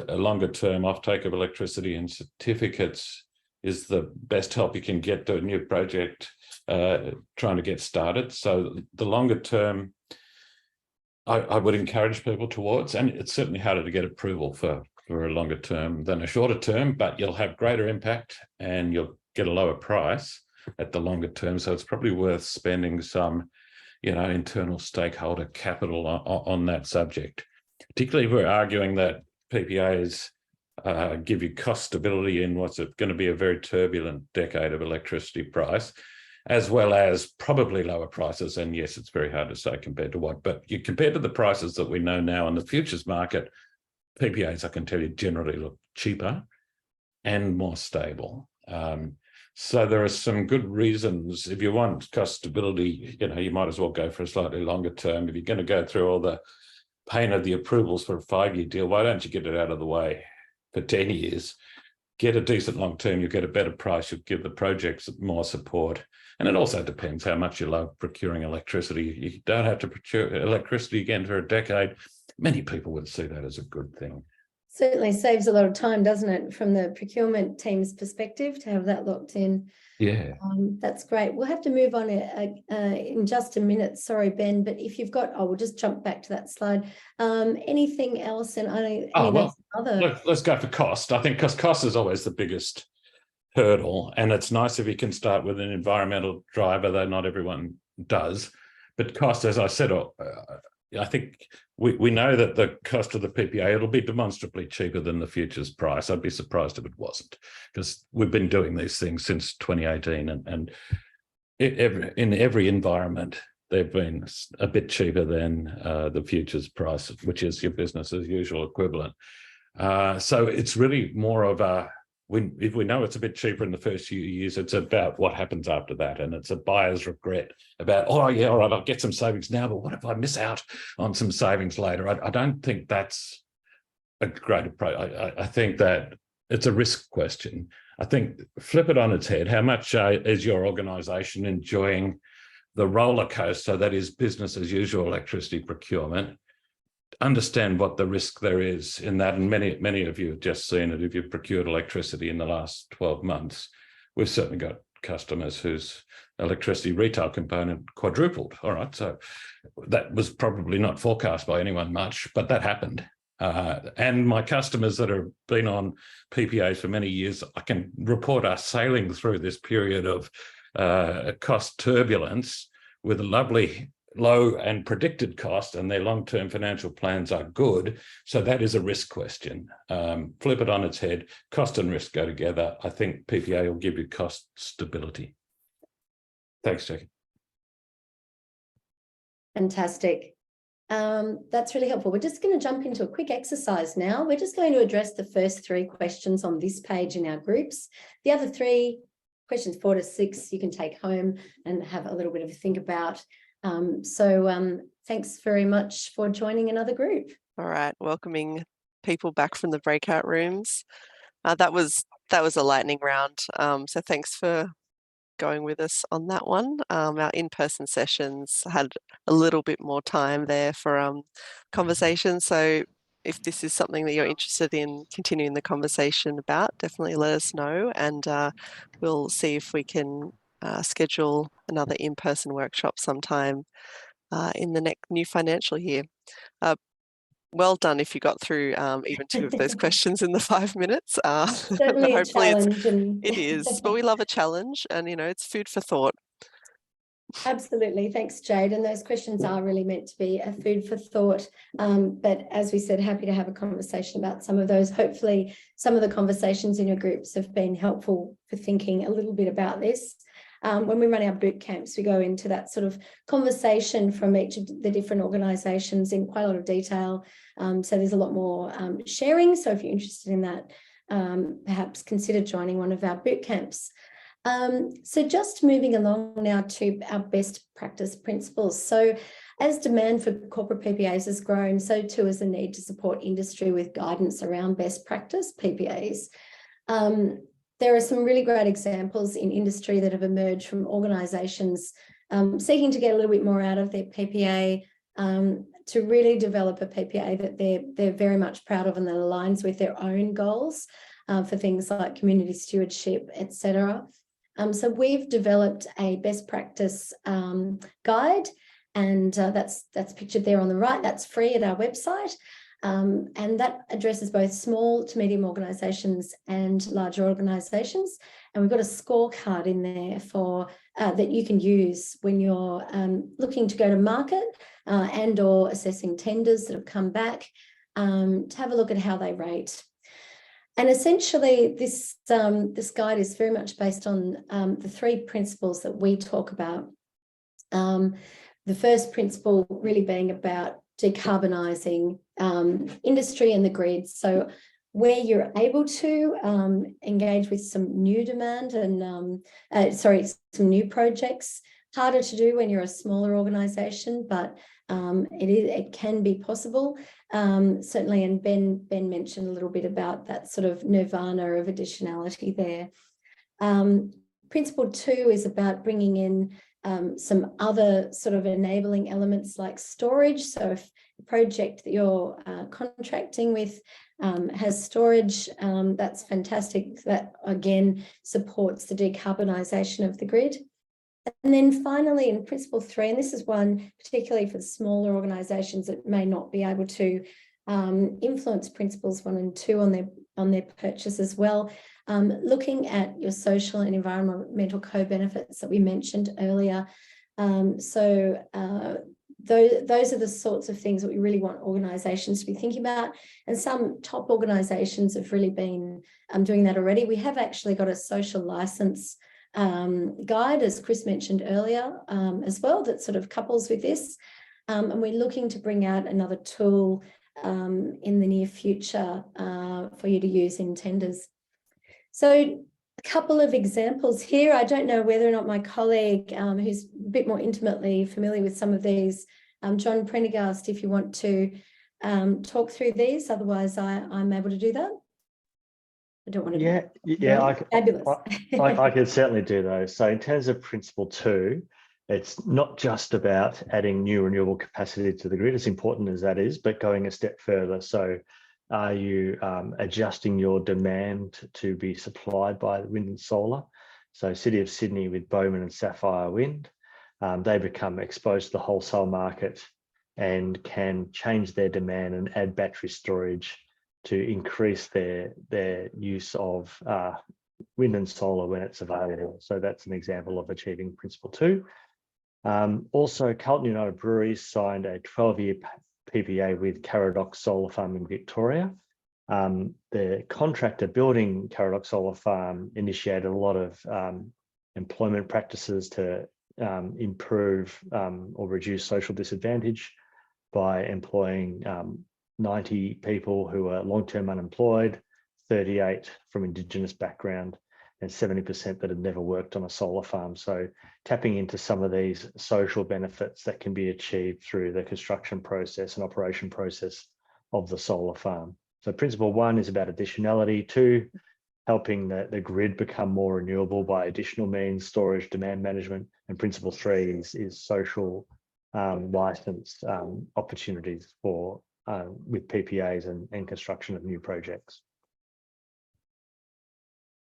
a longer term offtake of electricity and certificates is the best help you can get to a new project trying to get started. So the longer term, I would encourage people towards, and it's certainly harder to get approval for a longer term than a shorter term, but you'll have greater impact and you'll get a lower price at the longer term. So it's probably worth spending some, internal stakeholder capital on that subject, particularly if we're arguing that PPAs give you cost stability in what's going to be a very turbulent decade of electricity price, as well as probably lower prices. And yes, it's very hard to say compared to what, but you compared to the prices that we know now in the futures market, PPAs, I can tell you, generally look cheaper and more stable. So there are some good reasons. If you want cost stability, you might as well go for a slightly longer term. If you're going to go through all the pain of the approvals for a 5-year deal, why don't you get it out of the way for 10 years? Get a decent long term, you'll get a better price, you'll give the projects more support. And it also depends how much you love procuring electricity. You don't have to procure electricity again for a decade. Many people would see that as a good thing. Certainly saves a lot of time, doesn't it, from the procurement team's perspective to have that locked in. Yeah. That's great. We'll have to move on in just a minute. Sorry, Ben, but if you've got, we'll just jump back to that slide. Anything else? And let's go for cost. I think because cost is always the biggest hurdle, and it's nice if you can start with an environmental driver, though not everyone does. But cost, as I said, I think we know that the cost of the PPA, it'll be demonstrably cheaper than the futures price. I'd be surprised if it wasn't, because we've been doing these things since 2018, and in every environment, they've been a bit cheaper than the futures price, which is your business as usual equivalent. So it's really more of if we know it's a bit cheaper in the first few years, it's about what happens after that. And it's a buyer's regret about, oh yeah, all right, I'll get some savings now, but what if I miss out on some savings later? I don't think that's a great approach. I think that it's a risk question. I think flip it on its head. How much is your organisation enjoying the roller coaster that is business as usual electricity procurement? Understand what the risk there is in that, and many of you have just seen it. If you've procured electricity in the last 12 months, we've certainly got customers whose electricity retail component quadrupled. All right, so that was probably not forecast by anyone much, but that happened. And my customers that have been on PPAs for many years, I can report, are sailing through this period of cost turbulence with a lovely low and predicted cost, and their long-term financial plans are good. So that is a risk question. Flip it on its head. Cost and risk go together. I think PPA will give you cost stability. Thanks, Jackie. Fantastic. That's really helpful. We're just going to jump into a quick exercise now. We're just going to address the first 3 questions on this page in our groups. The other 3 questions, 4 to 6, you can take home and have a little bit of a think about. Thanks very much for joining another group. All right, welcoming people back from the breakout rooms. That was a lightning round. So thanks for going with us on that one. Our in-person sessions had a little bit more time there for conversation. So if this is something that you're interested in continuing the conversation about, definitely let us know, and we'll see if we can schedule another in-person workshop sometime in the new financial year. well done if you got through even 2 of those questions in the 5 minutes. Certainly a challenge. It is, but we love a challenge, and it's food for thought. Absolutely. Thanks, Jade. And those questions are really meant to be a food for thought. But as we said, happy to have a conversation about some of those. Hopefully, some of the conversations in your groups have been helpful for thinking a little bit about this. When we run our boot camps, we go into that sort of conversation from each of the different organisations in quite a lot of detail. So there's a lot more sharing. So if you're interested in that, perhaps consider joining one of our boot camps. So just moving along now to our best practice principles. So as demand for corporate PPAs has grown, so too is the need to support industry with guidance around best practice PPAs. There are some really great examples in industry that have emerged from organisations seeking to get a little bit more out of their PPA, to really develop a PPA that they're very much proud of and that aligns with their own goals for things like community stewardship, etc. So we've developed a best practice guide, and that's pictured there on the right. That's free at our website. And that addresses both small to medium organisations and larger organisations. And we've got a scorecard in there for that you can use when you're looking to go to market and or assessing tenders that have come back, to have a look at how they rate. And essentially, this guide is very much based on the 3 principles that we talk about. The first principle really being about decarbonising industry and the grid. So where you're able to engage with some new demand and, some new projects, harder to do when you're a smaller organisation, but it can be possible. Certainly, and Ben mentioned a little bit about that sort of nirvana of additionality there. Principle 2 is about bringing in some other sort of enabling elements like storage. So if the project that you're contracting with has storage, that's fantastic. That again supports the decarbonisation of the grid. And then finally, in principle 3, and this is one particularly for the smaller organisations that may not be able to influence principles 1 and 2 on their purchase as well, looking at your social and environmental co-benefits that we mentioned earlier. Those are the sorts of things that we really want organisations to be thinking about. And some top organisations have really been doing that already. We have actually got a social licence guide, as Chris mentioned earlier, as well, that sort of couples with this. And we're looking to bring out another tool in the near future for you to use in tenders. So a couple of examples here. I don't know whether or not my colleague, who's a bit more intimately familiar with some of these, John Prendergast, if you want to talk through these, otherwise I'm able to do that. I don't want to. Fabulous. I could could certainly do those. So in terms of principle 2, it's not just about adding new renewable capacity to the grid, as important as that is, but going a step further. So are you adjusting your demand to be supplied by wind and solar? So City of Sydney with Bowman and Sapphire Wind, they become exposed to the wholesale market and can change their demand and add battery storage to increase their use of wind and solar when it's available. So that's an example of achieving principle 2. Also, Carlton United Breweries signed a 12-year PPA with Caradoc Solar Farm in Victoria. The contractor building Caradoc Solar Farm initiated a lot of employment practices to improve or reduce social disadvantage by employing 90 people who are long-term unemployed, 38 from Indigenous background, and 70% that had never worked on a solar farm. So tapping into some of these social benefits that can be achieved through the construction process and operation process of the solar farm. So principle 1 is about additionality. 2, helping the grid become more renewable by additional means, storage, demand management. And principle 3 is social license opportunities for with PPAs and construction of new projects.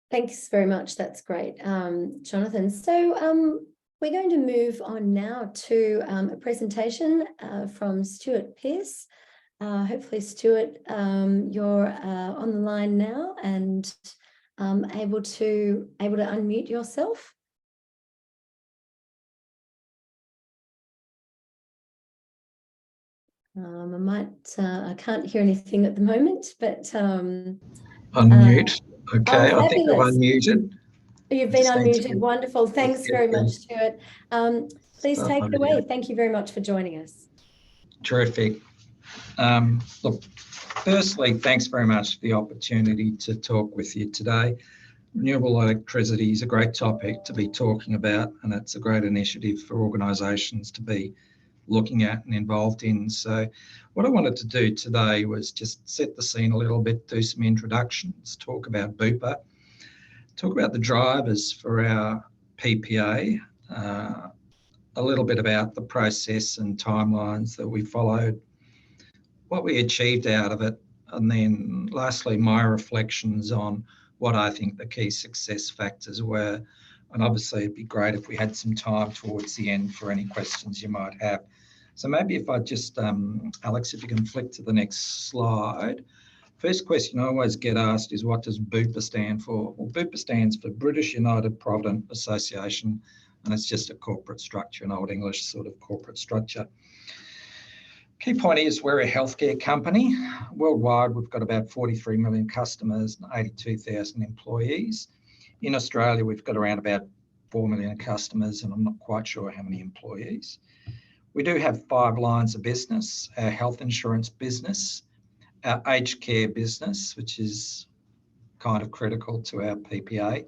Thanks very much. That's great, Jonathan. So we're going to move on now to a presentation from Stuart Pearce, Hopefully, Stuart, you're on the line now and able to unmute yourself. I can't hear anything at the moment, but unmute. Okay, oh, I think I've fabulous. unmuted. You've been unmuted. Wonderful. Thanks very much, Stuart. Please take it away. Thank you very much for joining us. Terrific. Look, firstly, thanks very much for the opportunity to talk with you today. Renewable electricity is a great topic to be talking about, and it's a great initiative for organisations to be looking at and involved in. So what I wanted to do today was just set the scene a little bit, do some introductions, talk about Bupa, talk about the drivers for our PPA, a little bit about the process and timelines that we followed, what we achieved out of it, and then lastly, my reflections on what I think the key success factors were. And obviously it'd be great if we had some time towards the end for any questions you might have. So maybe if I just, Alex, if you can flick to the next slide. First question I always get asked is, what does Bupa stand for? Well, Bupa stands for British United Provident Association, and it's just a corporate structure, an old English sort of corporate structure. Key point is we're a healthcare company. Worldwide, we've got about 43 million customers and 82,000 employees. In Australia, we've got around about 4 million customers, and I'm not quite sure how many employees. We do have 5 lines of business: our health insurance business, our aged care business, which is kind of critical to our PPA,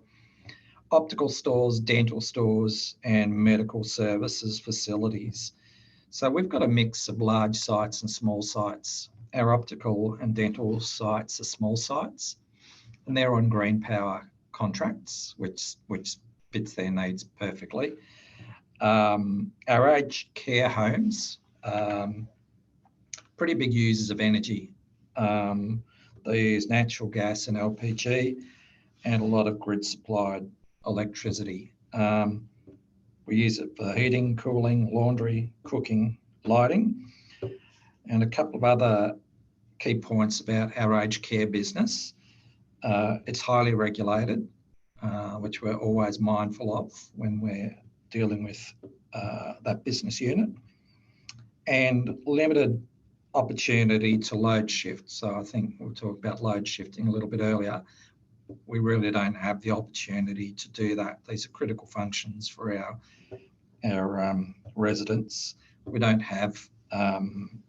optical stores, dental stores, and medical services facilities. So we've got a mix of large sites and small sites. Our optical and dental sites are small sites, and they're on green power contracts, which fits their needs perfectly. Our aged care homes, pretty big users of energy. They use natural gas and LPG and a lot of grid supplied electricity. We use it for heating, cooling, laundry, cooking, lighting. And a couple of other key points about our aged care business. It's highly regulated, which we're always mindful of when we're dealing with that business unit, and limited opportunity to load shift. So I think we'll talk about load shifting a little bit earlier. We really don't have the opportunity to do that. These are critical functions for our residents. We don't have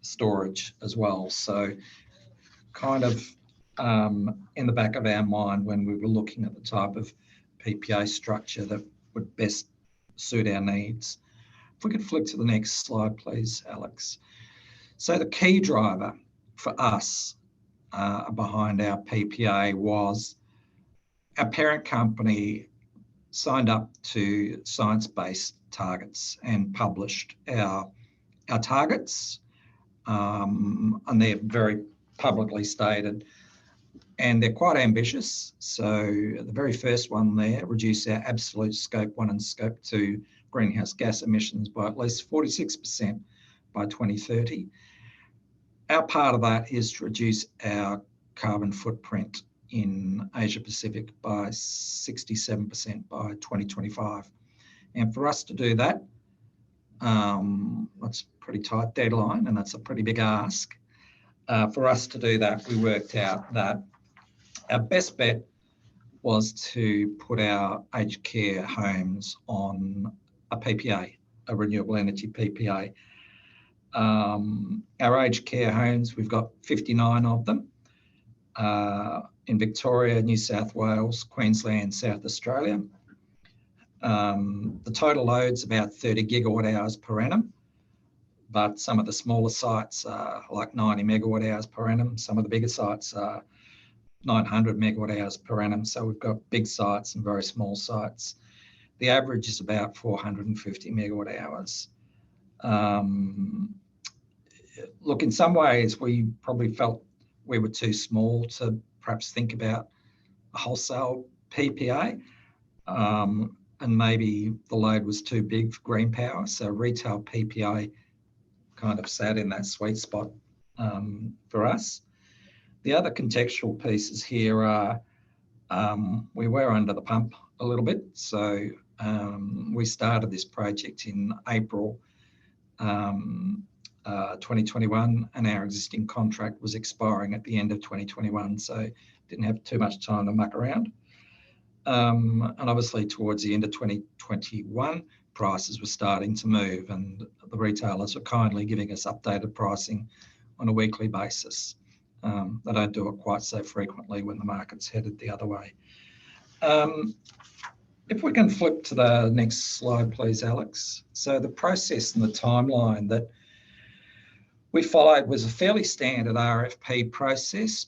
storage as well. So kind of in the back of our mind when we were looking at the type of PPA structure that would best suit our needs. If we could flick to the next slide, please, Alex. So the key driver for us behind our PPA was our parent company signed up to science-based targets and published our targets, and they're very publicly stated, and they're quite ambitious. So the very first one there, reduce our absolute scope 1 and scope 2 greenhouse gas emissions by at least 46% by 2030. Our part of that is to reduce our carbon footprint in Asia Pacific by 67% by 2025. And for us to do that, that's a pretty tight deadline, and that's a pretty big ask. For us to do that, we worked out that our best bet was to put our aged care homes on a PPA, a renewable energy PPA. Our aged care homes, we've got 59 of them in Victoria, New South Wales, Queensland, South Australia. The total load's about 30 gigawatt hours per annum, but some of the smaller sites are like 90 megawatt hours per annum. Some of the bigger sites are 900 megawatt hours per annum. So we've got big sites and very small sites. The average is about 450 megawatt hours. Look, in some ways, we probably felt we were too small to perhaps think about a wholesale PPA, and maybe the load was too big for green power. So retail PPA kind of sat in that sweet spot for us. The other contextual pieces here are we were under the pump a little bit. So we started this project in April 2021, and our existing contract was expiring at the end of 2021. So didn't have too much time to muck around. And obviously towards the end of 2021, prices were starting to move, and the retailers were kindly giving us updated pricing on a weekly basis. They don't do it quite so frequently when the market's headed the other way. If we can flip to the next slide, please, Alex. So the process and the timeline that we followed was a fairly standard RFP process.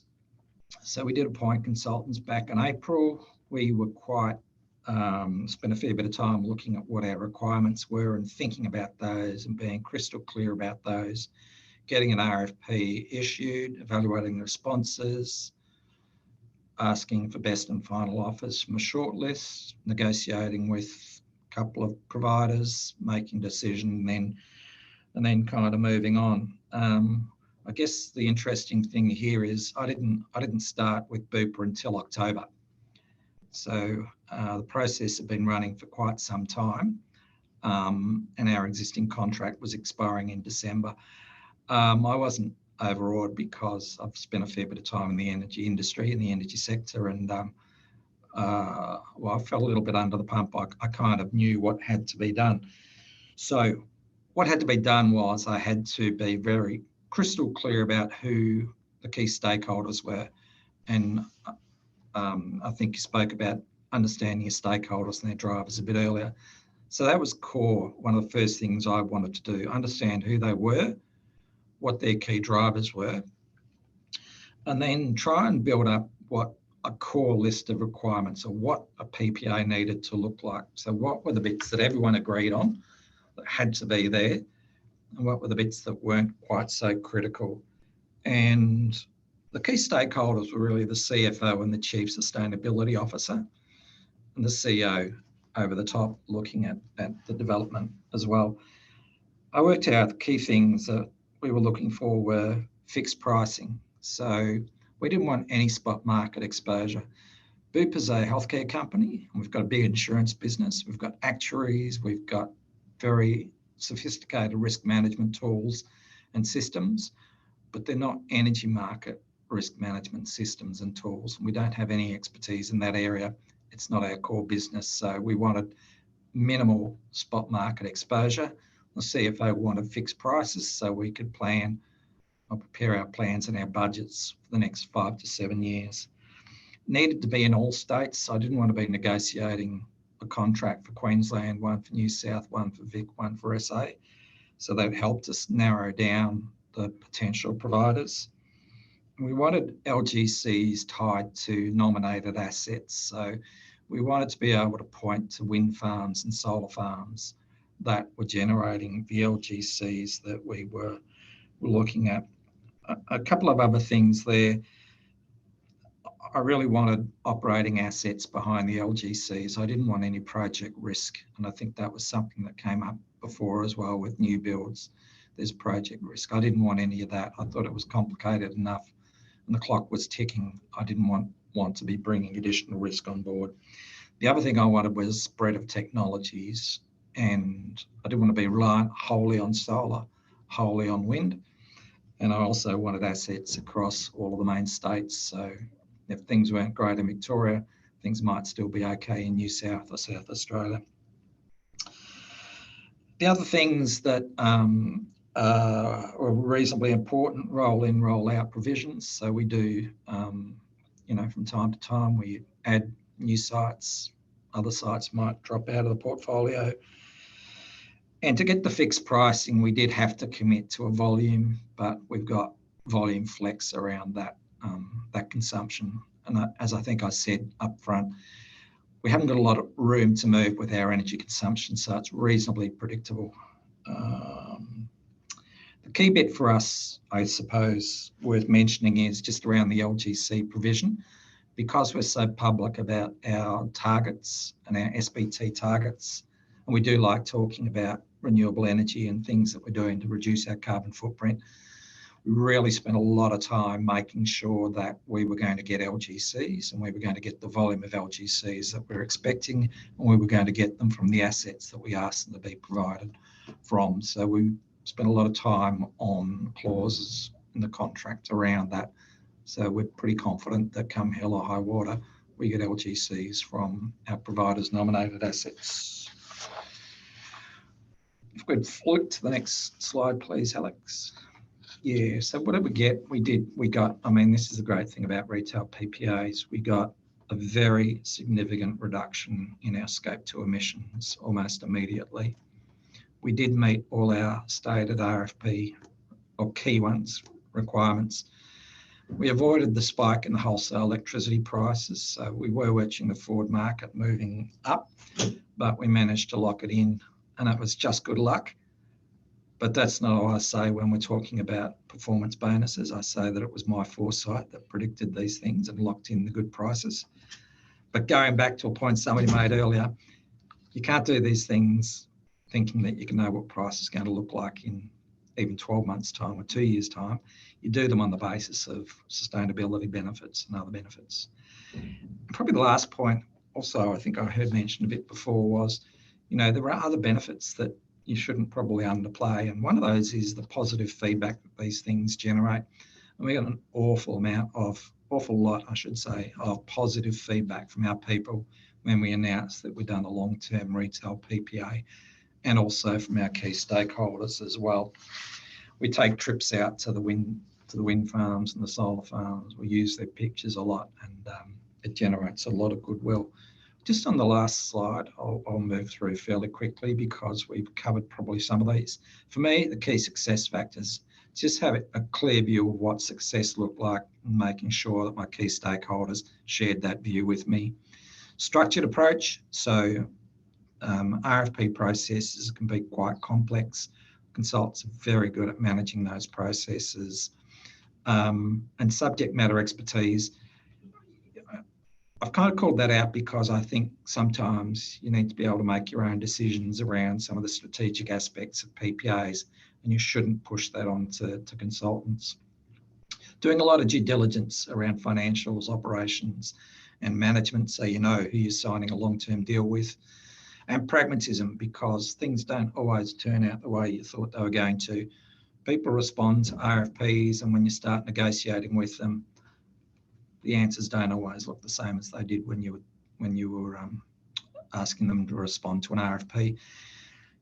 So we did appoint consultants back in April. We were spent a fair bit of time looking at what our requirements were and thinking about those and being crystal clear about those, getting an RFP issued, evaluating the responses, asking for best and final offers from a shortlist, negotiating with a couple of providers, making a decision, and then kind of moving on. I guess the interesting thing here is I didn't start with Bupa until October. So the process had been running for quite some time, and our existing contract was expiring in December. I wasn't overawed because I've spent a fair bit of time in the energy industry, in the energy sector, and well, I felt a little bit under the pump. I kind of knew what had to be done. So what had to be done was I had to be very crystal clear about who the key stakeholders were. And I think you spoke about understanding your stakeholders and their drivers a bit earlier. So that was core. One of the first things I wanted to do, understand who they were, what their key drivers were, and then try and build up what a core list of requirements or what a PPA needed to look like. So what were the bits that everyone agreed on that had to be there, and what were the bits that weren't quite so critical? And the key stakeholders were really the CFO and the Chief Sustainability Officer, and the CEO over the top looking at the development as well. I worked out the key things that we were looking for were fixed pricing. So we didn't want any spot market exposure. Bupa's a healthcare company, and we've got a big insurance business. We've got actuaries, we've got very sophisticated risk management tools and systems, but they're not energy market risk management systems and tools. We don't have any expertise in that area. It's not our core business. So we wanted minimal spot market exposure. The CFO wanted fixed prices so we could plan or prepare our plans and our budgets for the next 5 to 7 years. Needed to be in all states. I didn't want to be negotiating a contract for Queensland, one for New South, one for Vic, one for SA. So that helped us narrow down the potential providers. We wanted LGCs tied to nominated assets. So we wanted to be able to point to wind farms and solar farms that were generating the LGCs that we were looking at. A couple of other things there. I really wanted operating assets behind the LGCs. I didn't want any project risk. And I think that was something that came up before as well with new builds. There's project risk. I didn't want any of that. I thought it was complicated enough and the clock was ticking. I didn't want to be bringing additional risk on board. The other thing I wanted was spread of technologies, and I didn't want to be reliant wholly on solar, wholly on wind. And I also wanted assets across all of the main states. So if things weren't great in Victoria, things might still be okay in New South or South Australia. The other things that were reasonably important, roll in, roll out provisions. So we do, from time to time, we add new sites. Other sites might drop out of the portfolio. And to get the fixed pricing, we did have to commit to a volume, but we've got volume flex around that consumption. And as I think I said up front, we haven't got a lot of room to move with our energy consumption, so it's reasonably predictable. The key bit for us, I suppose, worth mentioning is just around the LGC provision. Because we're so public about our targets and our SBT targets, and we do like talking about renewable energy and things that we're doing to reduce our carbon footprint, We really spent a lot of time making sure that we were going to get LGCs and we were going to get the volume of LGCs that we were expecting, and we were going to get them from the assets that we asked them to be provided from. So we spent a lot of time on clauses in the contract around that. So we're pretty confident that come hell or high water, we get LGCs from our providers' nominated assets. If we could flip to the next slide, please, Alex. Yeah, so what did we get? We got, I mean, this is the great thing about retail PPAs. We got a very significant reduction in our scope 2 emissions almost immediately. We did meet all our stated RFP, or key ones, requirements. We avoided the spike in the wholesale electricity prices. So we were watching the forward market moving up, but we managed to lock it in, and it was just good luck. But that's not all I say when we're talking about performance bonuses. I say that it was my foresight that predicted these things and locked in the good prices. But going back to a point somebody made earlier, you can't do these things thinking that you can know what price is going to look like in even 12 months' time or 2 years' time. You do them on the basis of sustainability benefits and other benefits. Probably the last point also I think I heard mentioned a bit before was, you know, there are other benefits that you shouldn't probably underplay. And one of those is the positive feedback that these things generate. And we got an awful lot, I should say, of positive feedback from our people when we announced that we've done a long-term retail PPA, and also from our key stakeholders as well. We take trips out to the wind farms and the solar farms. We use their pictures a lot, and it generates a lot of goodwill. Just on the last slide, I'll move through fairly quickly because we've covered probably some of these. For me, the key success factors, just have a clear view of what success looked like and making sure that my key stakeholders shared that view with me. Structured approach, so RFP processes can be quite complex. Consultants are very good at managing those processes. And subject matter expertise, I've kind of called that out because I think sometimes you need to be able to make your own decisions around some of the strategic aspects of PPAs, and you shouldn't push that on to consultants. Doing a lot of due diligence around financials, operations and management, so you know who you're signing a long-term deal with. And pragmatism, because things don't always turn out the way you thought they were going to. People respond to RFPs, and when you start negotiating with them, the answers don't always look the same as they did when you were asking them to respond to an RFP.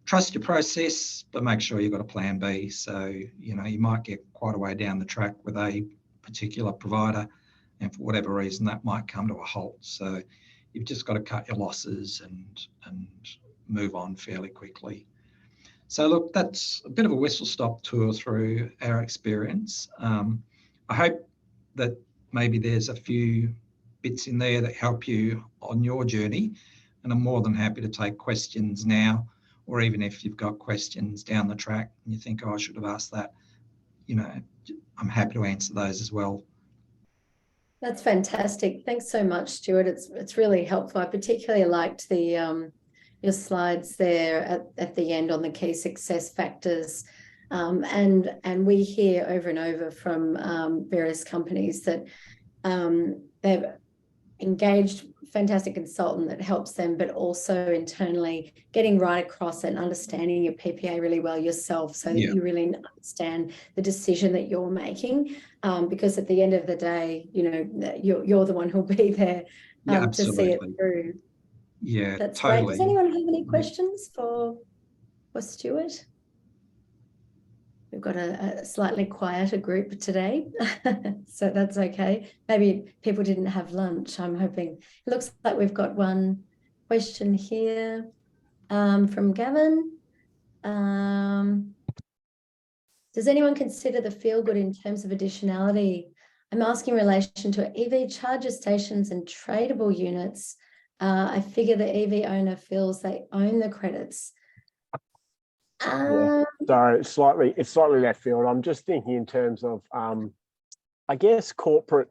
Trust your process, but make sure you've got a plan B. So, you know, you might get quite a way down the track with a particular provider, and for whatever reason, that might come to a halt. So you've just got to cut your losses and move on fairly quickly. So look, that's a bit of a whistle-stop tour through our experience. I hope that maybe there's a few bits in there that help you on your journey, and I'm more than happy to take questions now, or even if you've got questions down the track and you think, oh, I should have asked that, you know, I'm happy to answer those as well. That's fantastic. Thanks so much, Stuart. It's really helpful. I particularly liked the your slides there at the end on the key success factors. And we hear over and over from various companies that they've engaged fantastic consultant that helps them, but also internally getting right across and understanding your PPA really well yourself, so that you really understand the decision that you're making. Because at the end of the day, you know, you're the one who'll be there to see it through. Yeah, that's totally. great. Does anyone have any questions for Stuart? We've got a slightly quieter group today, so that's okay. Maybe people didn't have lunch, I'm hoping. It looks like we've got one question here from Gavin. Does anyone consider the feel good in terms of additionality? I'm asking in relation to EV charger stations and tradable units. I figure the EV owner feels they own the credits. So it's slightly left field. I'm just thinking in terms of, I guess, corporate,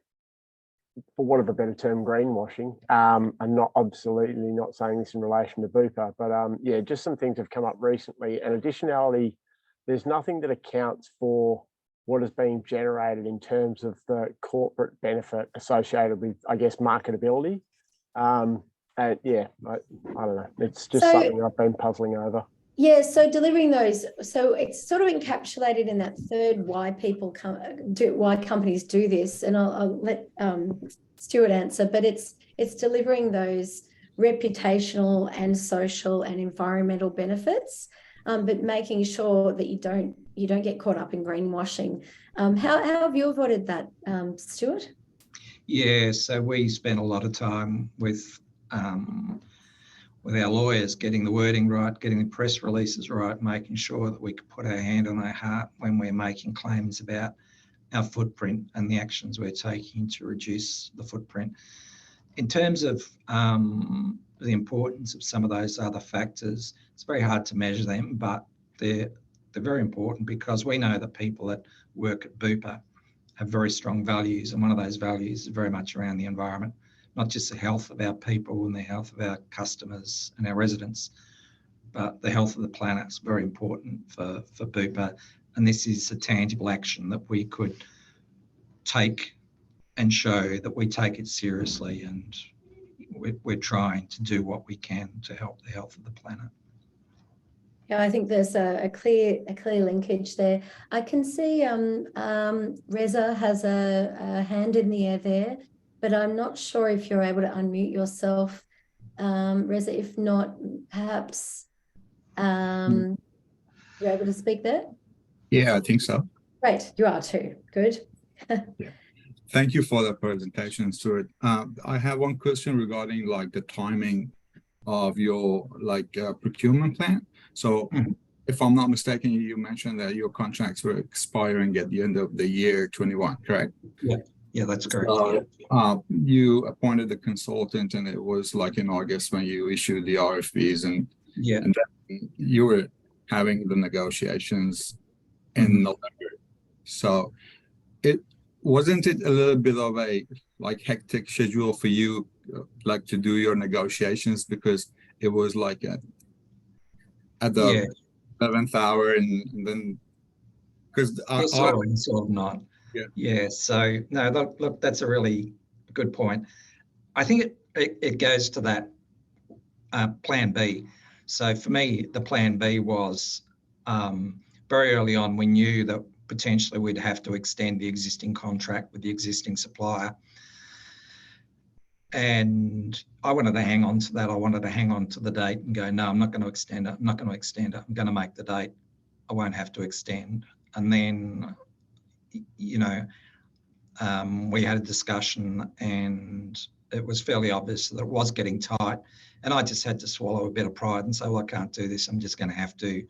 for want of a better term, greenwashing. I'm not absolutely not saying this in relation to Bupa, but yeah, just some things have come up recently. And additionality, there's nothing that accounts for what is being generated in terms of the corporate benefit associated with, I guess, marketability. And yeah, I don't know. It's just something I've been puzzling over. Yeah, so delivering those, so it's sort of encapsulated in that third why people why companies do this, and I'll let Stuart answer, but it's delivering those reputational and social and environmental benefits, but making sure that you don't get caught up in greenwashing. How have you avoided that, Stuart? Yeah, so we spent a lot of time with our lawyers, getting the wording right, getting the press releases right, making sure that we could put our hand on our heart when we're making claims about our footprint and the actions we're taking to reduce the footprint. In terms of the importance of some of those other factors, it's very hard to measure them, but they're very important, because we know that people that work at Bupa have very strong values, and one of those values is very much around the environment. Not just the health of our people and the health of our customers and our residents, but the health of the planet is very important for Bupa. And this is a tangible action that we could take and show that we take it seriously, and we're trying to do what we can to help the health of the planet. Yeah, I think there's a clear linkage there. I can see Reza has a hand in the air there, but I'm not sure if you're able to unmute yourself, Reza. If not, perhaps you're able to speak there? Yeah, I think so. Great, you are too. Good. Yeah. Thank you for the presentation, Stuart. I have one question regarding like the timing of your procurement plan. So if I'm not mistaken, you mentioned that your contracts were expiring at the end of the year 21, correct? Yeah, that's correct. You appointed the consultant, and it was like in August when you issued the RFPs, and then you were having the negotiations in November. So wasn't it a little bit of a hectic schedule for you, to do your negotiations, because it was like at the 11th hour, and then because sort of not. Yeah. So no, look, that's a really good point. I think it goes to that plan B. So for me, the plan B was very early on, we knew that potentially we'd have to extend the existing contract with the existing supplier. And I wanted to hang on to that. I wanted to hang on to the date and go, no, I'm not going to extend it. I'm not going to extend it. I'm going to make the date. I won't have to extend. And then, we had a discussion, and it was fairly obvious that it was getting tight. And I just had to swallow a bit of pride and say, well, I can't do this. I'm just going to have to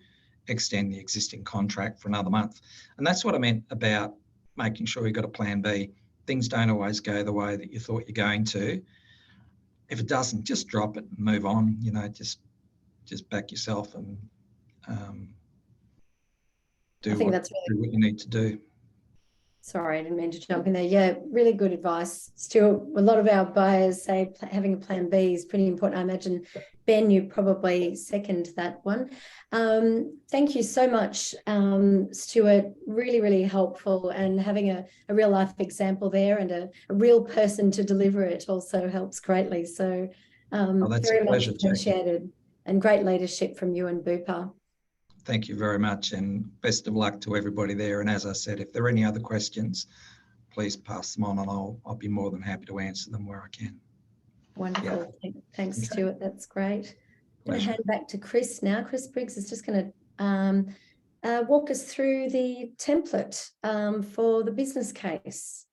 extend the existing contract for another month. And that's what I meant about making sure you've got a plan B. Things don't always go the way that you thought you're going to. If it doesn't, just drop it and move on. Just back yourself and do what you need to do. Sorry, I didn't mean to jump in there. Yeah, really good advice, Stuart. A lot of our buyers say having a plan B is pretty important. I imagine, Ben, you probably second that one. Thank you so much, Stuart. Really, really helpful, and having a real life example there and a real person to deliver it also helps greatly. So very much appreciated, and great leadership from you and Bupa. Thank you very much, and best of luck to everybody there. And as I said, if there are any other questions, please pass them on, and I'll be more than happy to answer them where I can. Wonderful. Yeah. Thanks, Stuart. That's great. I'm going to hand back to Chris now. Chris Briggs is just going to walk us through the template for the business case.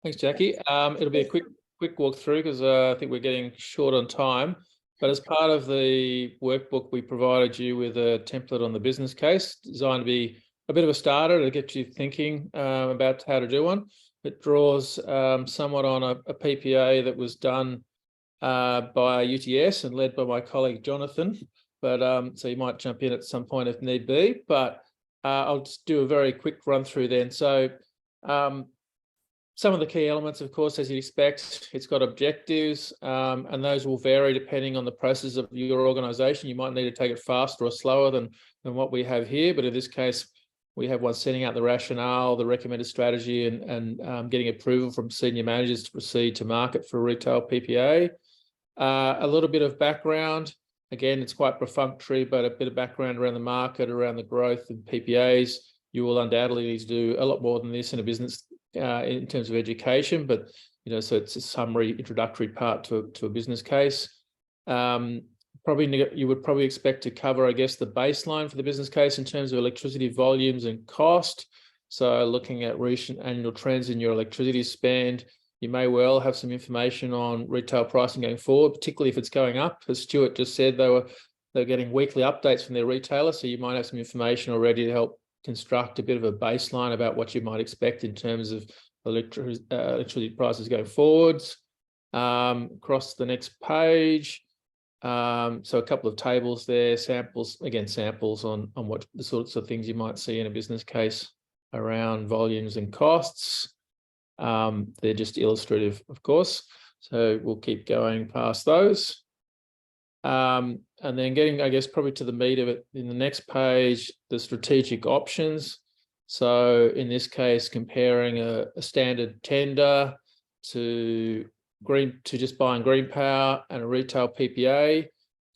Thanks, Jackie. It'll be a quick walk through, because I think we're getting short on time. But as part of the workbook, we provided you with a template on the business case, designed to be a bit of a starter to get you thinking about how to do one. It draws somewhat on a PPA that was done by UTS and led by my colleague Jonathan. But so you might jump in at some point if need be. But I'll just do a very quick run through then. So some of the key elements, of course, as you'd expect, it's got objectives, and those will vary depending on the process of your organisation. You might need to take it faster or slower than what we have here, but in this case, We have one setting out the rationale, the recommended strategy, and getting approval from senior managers to proceed to market for retail PPA. A little bit of background. Again, it's quite perfunctory, but a bit of background around the market, around the growth in PPAs. You will undoubtedly need to do a lot more than this in a business in terms of education, but so it's a summary introductory part to a business case. You would probably expect to cover, I guess, the baseline for the business case in terms of electricity volumes and cost. So looking at recent annual trends in your electricity spend, you may well have some information on retail pricing going forward, particularly if it's going up. As Stuart just said, they're getting weekly updates from their retailer, so you might have some information already to help construct a bit of a baseline about what you might expect in terms of electricity prices going forwards. Across the next page. So a couple of tables there, samples on what the sorts of things you might see in a business case around volumes and costs. They're just illustrative, of course, so we'll keep going past those. And then getting, I guess, probably to the meat of it in the next page, the strategic options. So in this case, comparing a standard tender to just buying green power and a retail PPA,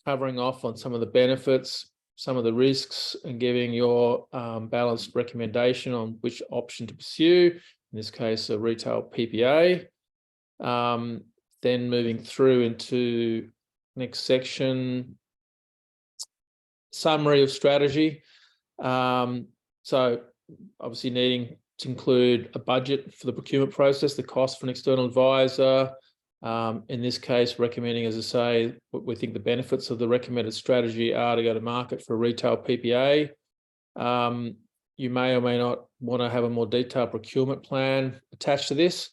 covering off on some of the benefits, some of the risks, and giving your balanced recommendation on which option to pursue. In this case, a retail PPA. Then moving through into next section, summary of strategy. So obviously needing to include a budget for the procurement process, the cost for an external advisor. In this case, recommending, as I say, what we think the benefits of the recommended strategy are to go to market for a retail PPA. You may or may not want to have a more detailed procurement plan attached to this,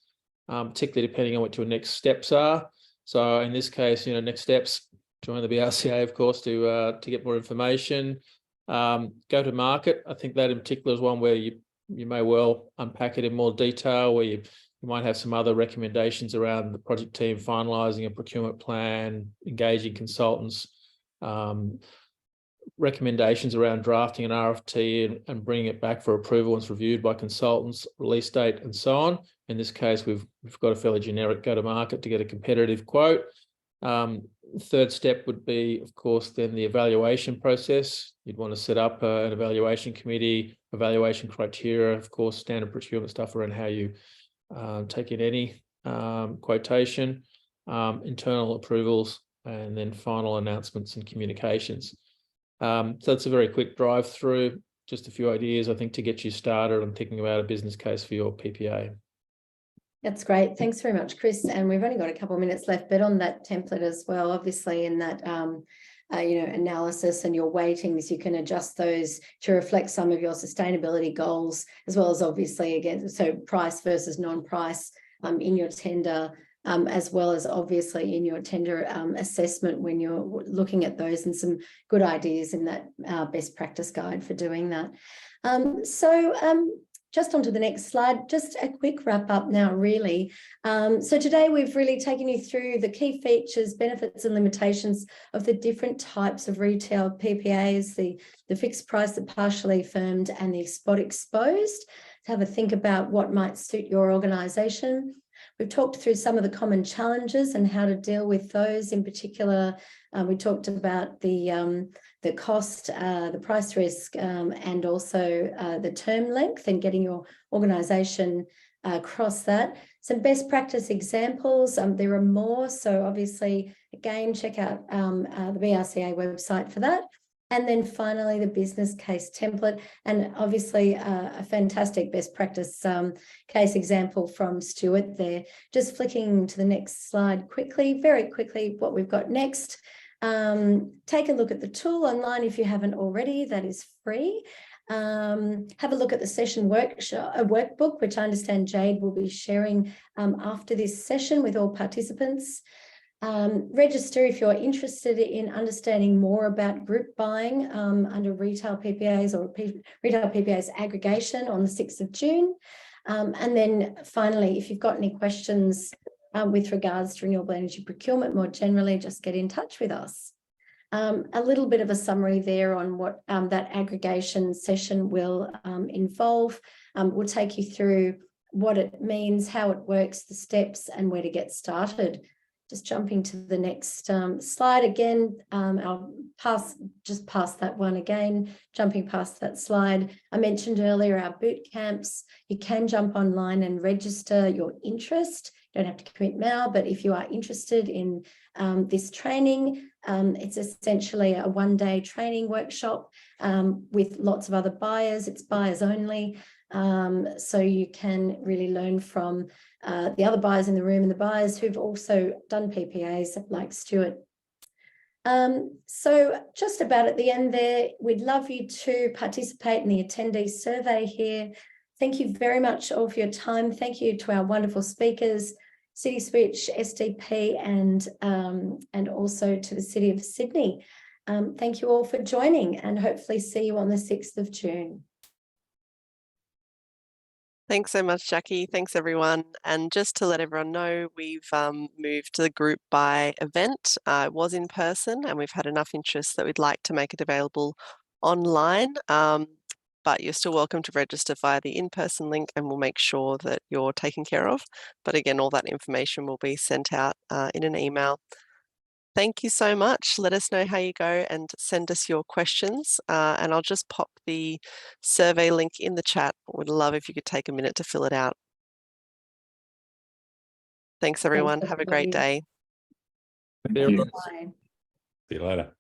particularly depending on what your next steps are. So in this case, next steps, join the BRC-A, of course, to get more information. Go to market. I think that in particular is one where you may well unpack it in more detail, where you might have some other recommendations around the project team finalising a procurement plan, engaging consultants, recommendations around drafting an RFT and bringing it back for approval once reviewed by consultants, release date, and so on. In this case, we've got a fairly generic go to market to get a competitive quote. Third step would be, of course, then the evaluation process. You'd want to set up an evaluation committee, evaluation criteria, of course, standard procurement stuff around how you take in any quotation, internal approvals, and then final announcements and communications. So it's a very quick drive through, just a few ideas, I think, to get you started on thinking about a business case for your PPA. That's great. Thanks very much, Chris. And we've only got a couple of minutes left, but on that template as well, obviously in that analysis and your weightings, you can adjust those to reflect some of your sustainability goals, as well as obviously, again, so price versus non-price in your tender, as well as obviously in your tender assessment when you're looking at those, and some good ideas in that best practice guide for doing that. Just onto the next slide, just a quick wrap up now, really. So today we've really taken you through the key features, benefits and limitations of the different types of retail PPAs, the fixed price, the partially firmed and the spot exposed, to have a think about what might suit your organisation. We've talked through some of the common challenges and how to deal with those. In particular, we talked about the cost, the price risk, and also the term length and getting your organisation across that. Some best practice examples, there are more. So obviously, again, check out the BRC-A website for that. And then finally, the business case template, and obviously a fantastic best practice case example from Stuart there. Just flicking to the next slide quickly, very quickly, what we've got next. Take a look at the tool online if you haven't already, that is free. Have a look at the session workbook, which I understand Jade will be sharing after this session with all participants. Register if you're interested in understanding more about group buying under retail PPAs or retail PPAs aggregation on the 6th of June. And then finally, if you've got any questions with regards to renewable energy procurement more generally, just get in touch with us. A little bit of a summary there on what that aggregation session will involve. We'll take you through what it means, how it works, the steps, and where to get started. Just jumping to the next slide again. I'll just pass that one again, jumping past that slide. I mentioned earlier our boot camps. You can jump online and register your interest. You don't have to commit now, but if you are interested in this training, it's essentially a one-day training workshop with lots of other buyers. It's buyers only. So you can really learn from the other buyers in the room and the buyers who've also done PPAs like Stuart. So just about at the end there, we'd love you to participate in the attendee survey here. Thank you very much all for your time. Thank you to our wonderful speakers, CitySwitch, SDP, and also to the City of Sydney. Thank you all for joining, and hopefully see you on the 6th of June. Thanks so much, Jackie. Thanks, everyone. And just to let everyone know, we've moved to the group by event. It was in person, and we've had enough interest that we'd like to make it available online. But you're still welcome to register via the in-person link, and we'll make sure that you're taken care of. But again, all that information will be sent out in an email. Thank you so much. Let us know how you go and send us your questions. And I'll just pop the survey link in the chat. Would love if you could take a minute to fill it out. Thanks, everyone. Have a great day. Thank you. Bye. See you later.